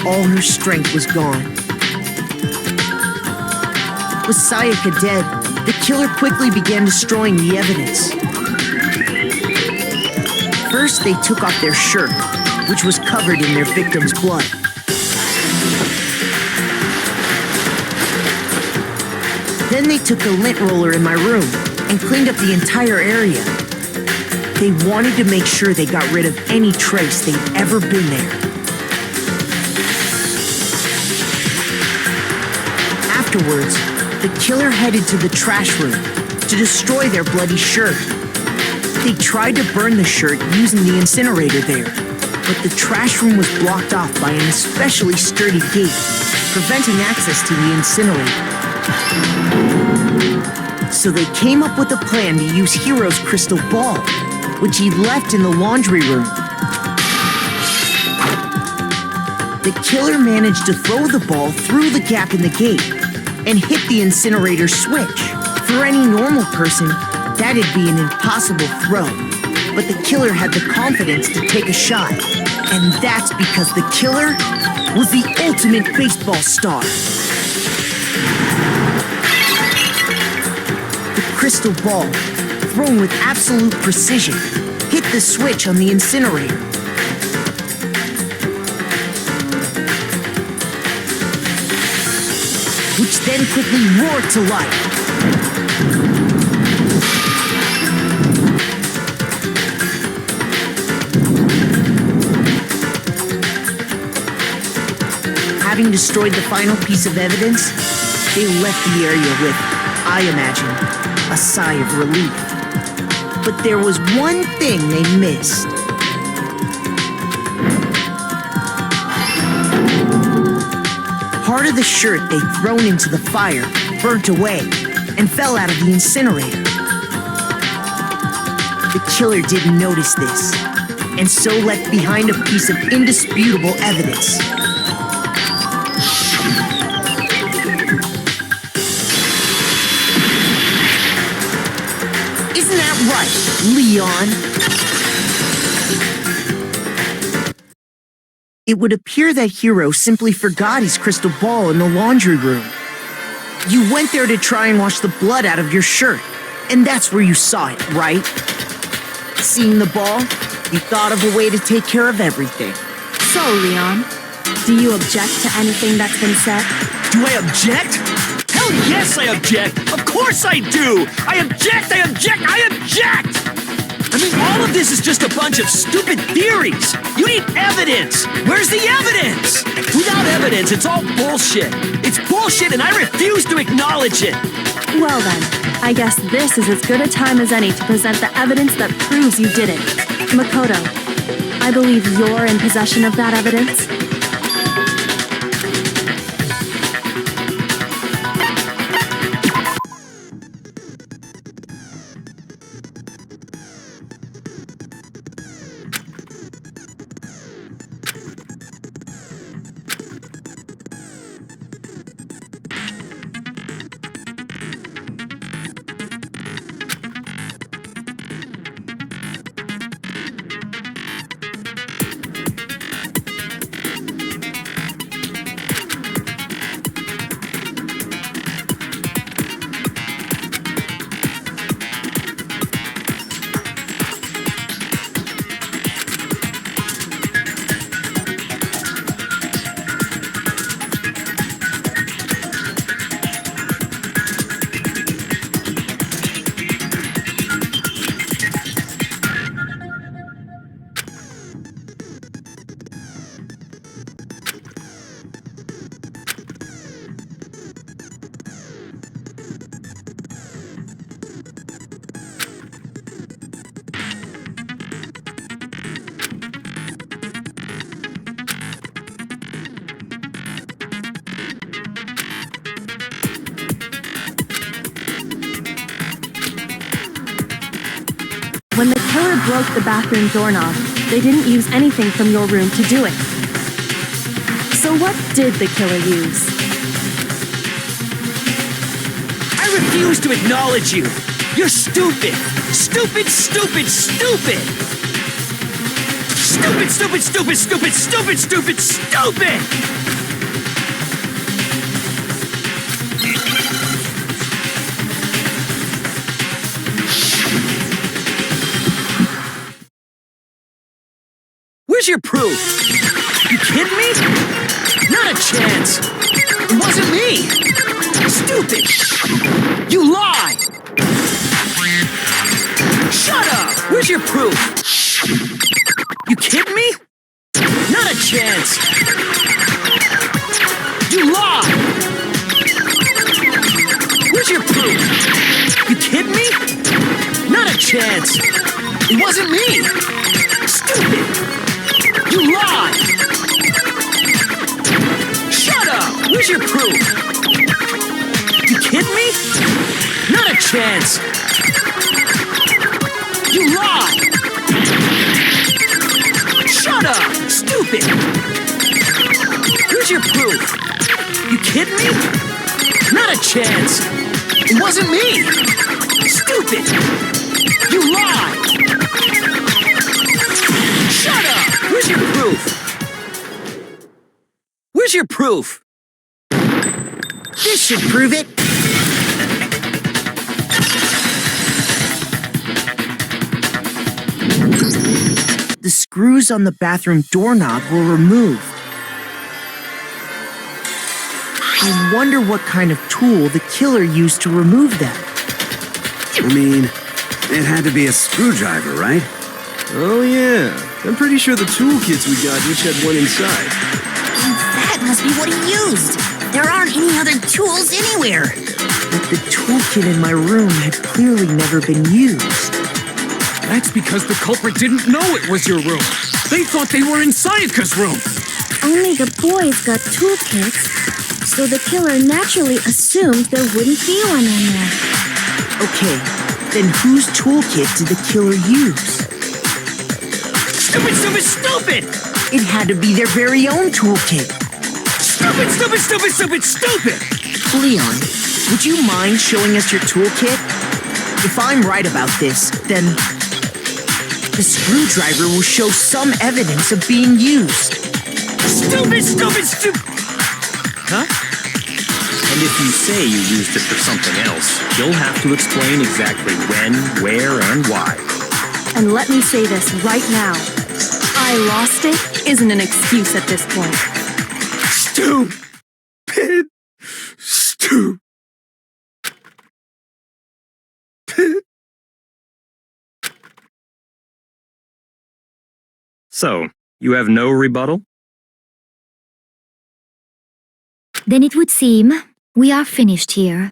[SPEAKER 2] all her strength was gone. With Sayaka dead, the killer quickly began destroying the evidence. First, they took off their shirt, which was covered in their victim's blood. Then they took a lint roller in my room and cleaned up the entire area. They wanted to make sure they got rid of any trace they'd ever been there. Afterwards, the killer headed to the trash room to destroy their bloody shirt. They tried to burn the shirt using the incinerator there, but the trash room was blocked off by an especially sturdy gate, preventing access to the incinerator. So they came up with a plan to use Hero's crystal ball, which he'd left in the laundry room. The killer managed to throw the ball through the gap in the gate and hit the incinerator switch. For any normal person, that'd be an impossible throw. But the killer had the confidence to take a shot. And that's because the killer was the ultimate baseball star. The crystal ball, thrown with absolute precision, hit the switch on the incinerator. Which then quickly roared to life. Having destroyed the final piece of evidence, they left the area with, I imagine, a sigh of relief. But there was one thing they missed. Part of the shirt they'd thrown into the fire burnt away and fell out of the incinerator. The killer didn't notice this, and so left behind a piece of indisputable evidence. Isn't that right, Leon? It would appear that Hiro simply forgot his crystal ball in the laundry room. You went there to try and wash the blood out of your shirt, and that's where you saw it, right? Seeing the ball, you thought of a way to take care of everything.
[SPEAKER 11] So, Leon, do you object to anything that's been said?
[SPEAKER 10] Do I object? Hell yes, I object! Of course I do! I object! I object! I object! I mean, all of this is just a bunch of stupid theories! You need evidence! Where's the evidence? Without evidence, it's all bullshit! It's bullshit and I refuse to acknowledge it!
[SPEAKER 11] Well then, I guess this is as good a time as any to present the evidence that proves you did it. Makoto, I believe you're in possession of that evidence. When the killer broke the bathroom doorknob, they didn't use anything from your room to do it. So what did the killer use?
[SPEAKER 10] I refuse to acknowledge you! You're stupid! Stupid, stupid, stupid! Stupid, stupid, stupid, stupid, stupid, stupid, stupid! Where's your proof? You kidding me? Not a chance! It wasn't me! Stupid! You lie! Shut up! Where's your proof? You kidding me? Not a chance! You lie! Where's your proof? You kidding me? Not a chance! It wasn't me! Stupid! You lie! Shut up! Where's your proof? You kidding me? Not a chance! You lie! Shut up! Stupid! Where's your proof? You kidding me? Not a chance! It wasn't me! Stupid! You lie! Shut up! Where's your proof? Where's your proof?
[SPEAKER 2] This should prove it. The screws on the bathroom doorknob were removed. I wonder what kind of tool the killer used to remove them.
[SPEAKER 4] I mean, it had to be a screwdriver, right?
[SPEAKER 8] Oh yeah, I'm pretty sure the toolkits we got each had one inside.
[SPEAKER 1] That must be what he used. There aren't any other tools anywhere.
[SPEAKER 2] But the toolkit in my room had clearly never been used.
[SPEAKER 3] That's because the culprit didn't know it was your room. They thought they were in Sayaka's room.
[SPEAKER 5] Only the boys got toolkits, so the killer naturally assumed there wouldn't be one in there.
[SPEAKER 2] Okay, then whose toolkit did the killer use?
[SPEAKER 10] Stupid, stupid, stupid!
[SPEAKER 2] It had to be their very own toolkit.
[SPEAKER 10] Stupid, stupid, stupid, stupid, stupid!
[SPEAKER 2] Leon, would you mind showing us your toolkit? If I'm right about this, then the screwdriver will show some evidence of being used.
[SPEAKER 3] Stupid!
[SPEAKER 9] Huh? And if you say you used it for something else, you'll have to explain exactly when, where, and why.
[SPEAKER 11] And let me say this right now. I lost it isn't an excuse at this point.
[SPEAKER 3] Stupid!
[SPEAKER 9] So, you have no rebuttal?
[SPEAKER 7] Then it would seem we are finished here.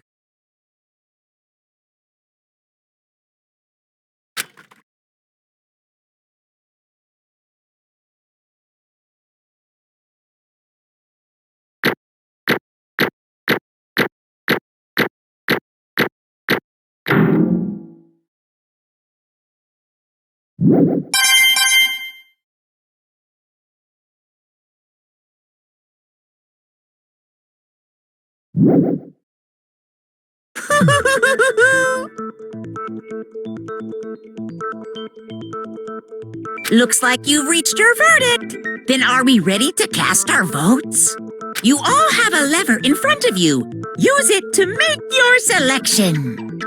[SPEAKER 1] Looks like you've reached your verdict. Then are we ready to cast our votes? You all have a lever in front of you. Use it to make your selection.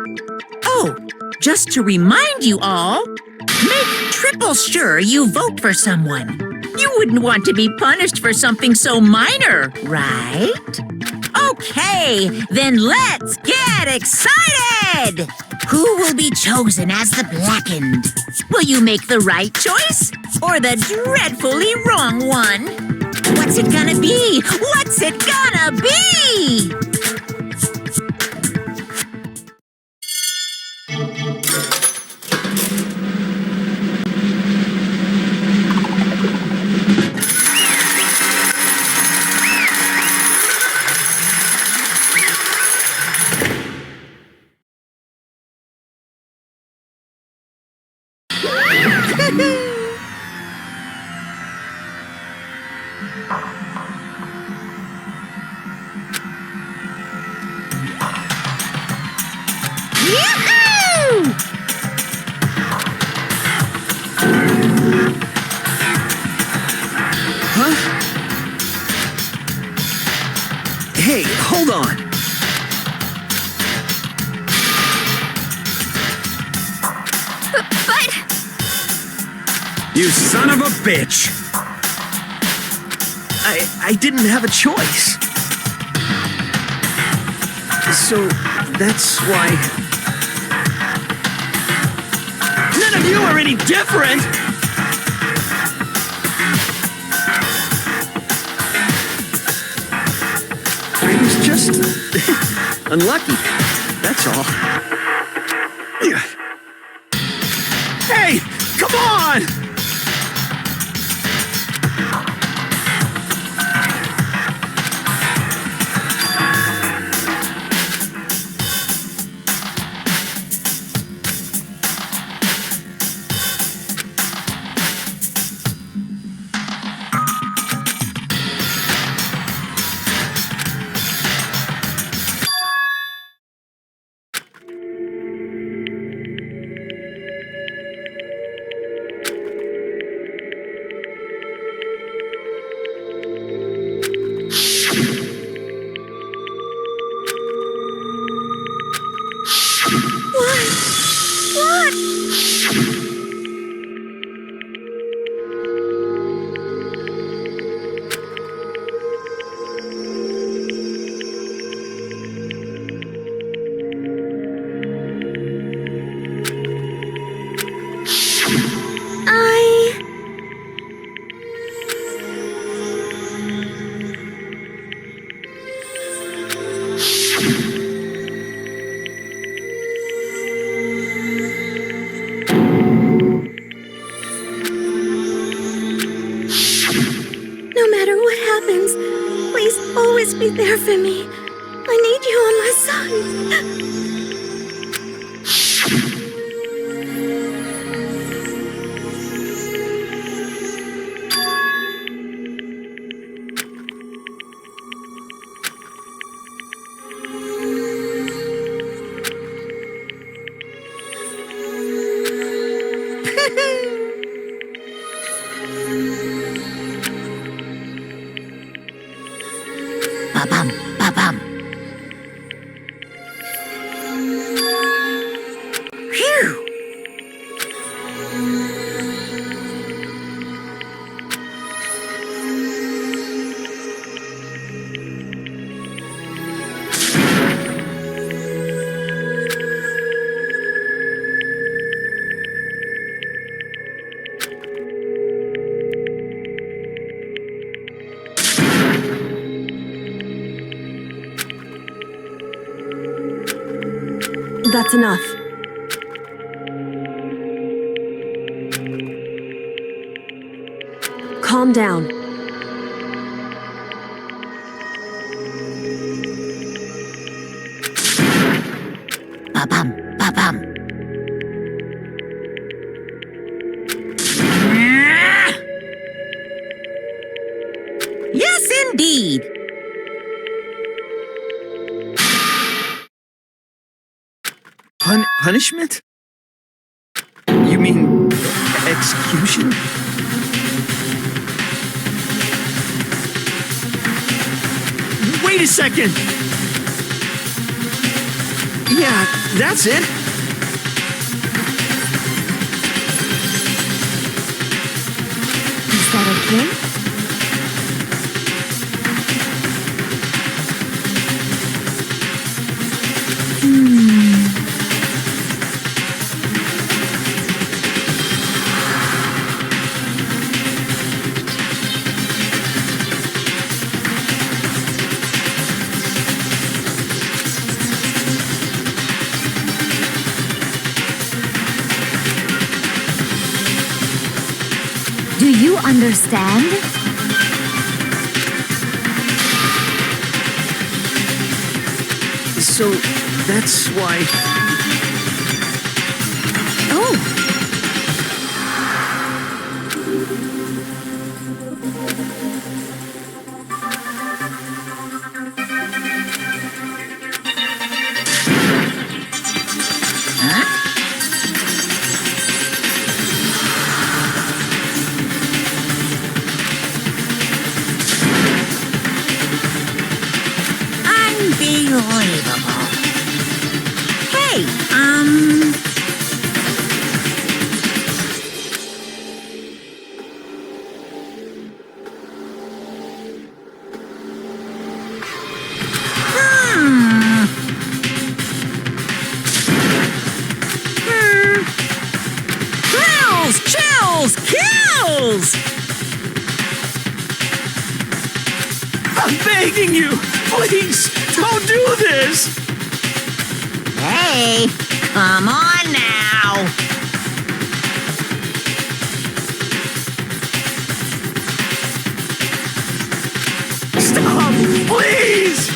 [SPEAKER 1] Oh, just to remind you all, make triple sure you vote for someone. You wouldn't want to be punished for something so minor, right? Okay, then let's get excited! Who will be chosen as the Blackened? Will you make the right choice or the dreadfully wrong one? What's it gonna be? What's it gonna be?
[SPEAKER 10] Hey, hold on.
[SPEAKER 5] But...
[SPEAKER 4] You son of a bitch!
[SPEAKER 10] I didn't have a choice. So, that's why... None of you are any different! I was just... unlucky. That's all.
[SPEAKER 3] Hey, come on!
[SPEAKER 5] No matter what happens, please always be there for me. I need you on my side.
[SPEAKER 1] Ba-bum. Phew.
[SPEAKER 11] That's enough. Calm down.
[SPEAKER 1] Ba-bum. Ba-bum. Yes, indeed.
[SPEAKER 10] Punishment? You mean execution? Wait a second! Yeah, that's it.
[SPEAKER 7] Is that okay? Do you understand?
[SPEAKER 10] So that's why.
[SPEAKER 7] Oh,
[SPEAKER 1] Unbelievable. Hey, Thrills, chills, kills!
[SPEAKER 10] I'm begging you! Please, don't do this!
[SPEAKER 1] Hey, come on now.
[SPEAKER 10] Stop! Please!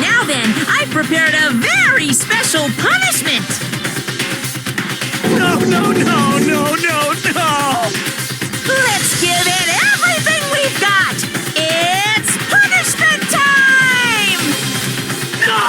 [SPEAKER 1] Now then, I've prepared a very special punishment.
[SPEAKER 10] No, no, no, no, no, no!
[SPEAKER 1] Let's give it everything we've got. It's punishment time!
[SPEAKER 10] No!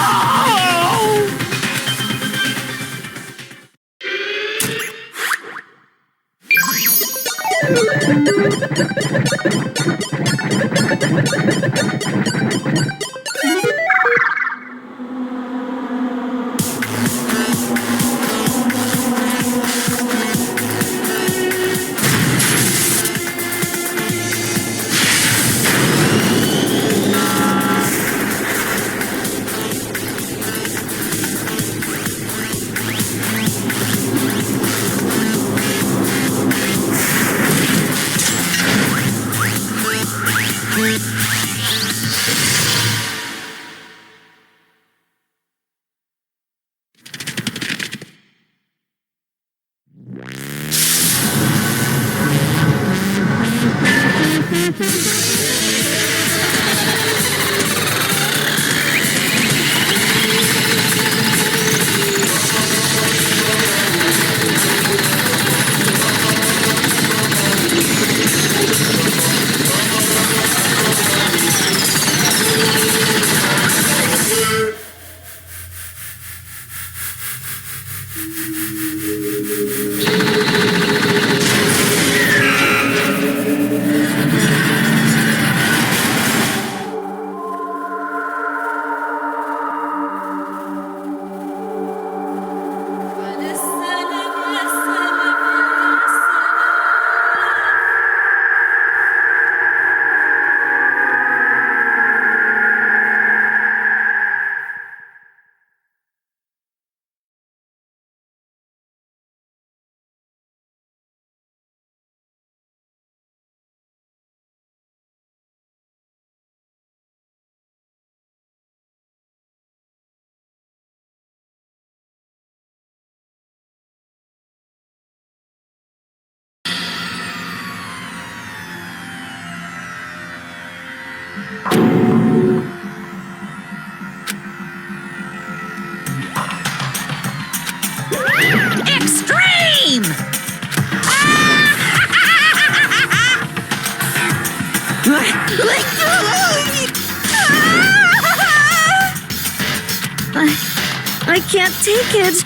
[SPEAKER 5] I can't take it.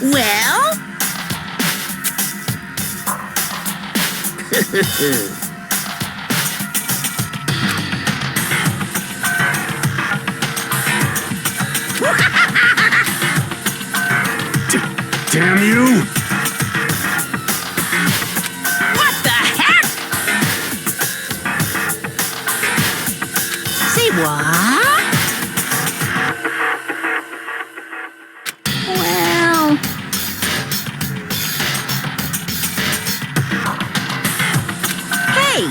[SPEAKER 1] Well?
[SPEAKER 4] Damn you!
[SPEAKER 1] What the heck? Say what?
[SPEAKER 5] Well,
[SPEAKER 1] Hey,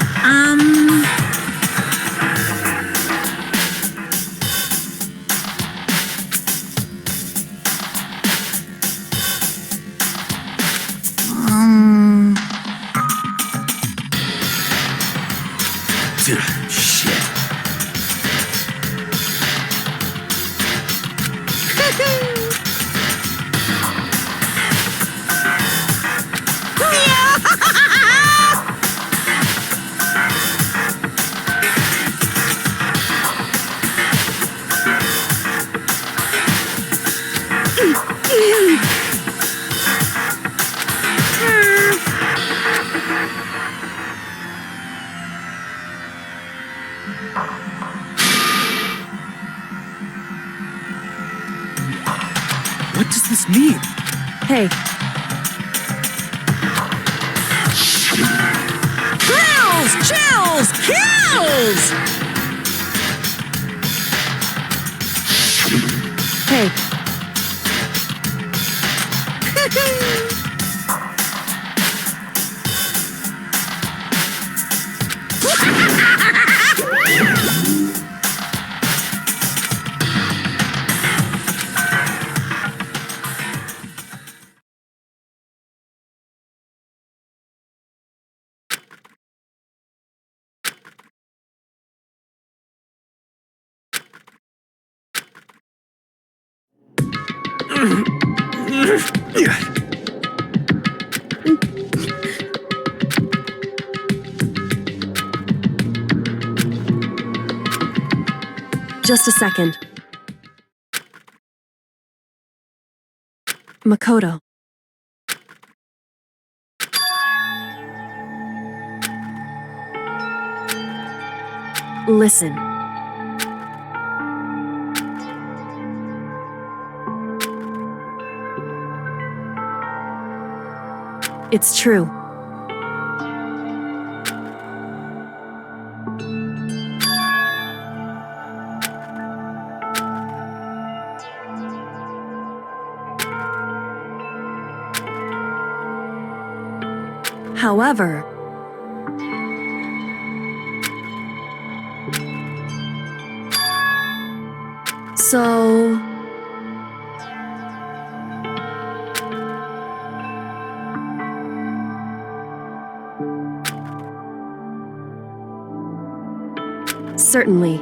[SPEAKER 4] Shit.
[SPEAKER 3] What does this mean?
[SPEAKER 11] Hey,
[SPEAKER 1] Thrills, chills, kills!
[SPEAKER 11] hey, just a second. Makoto. Listen. It's true. However, so certainly.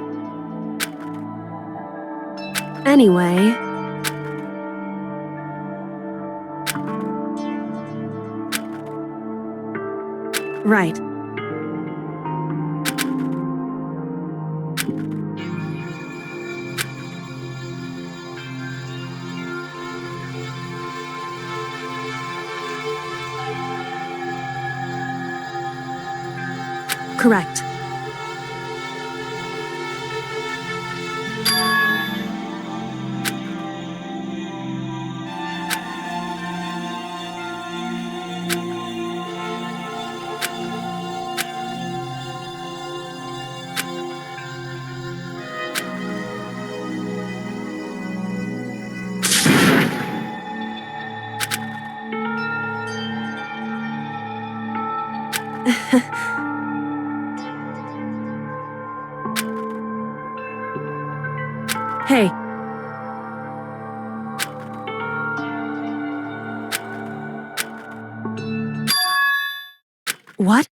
[SPEAKER 11] Anyway, right. Correct. Hey. What?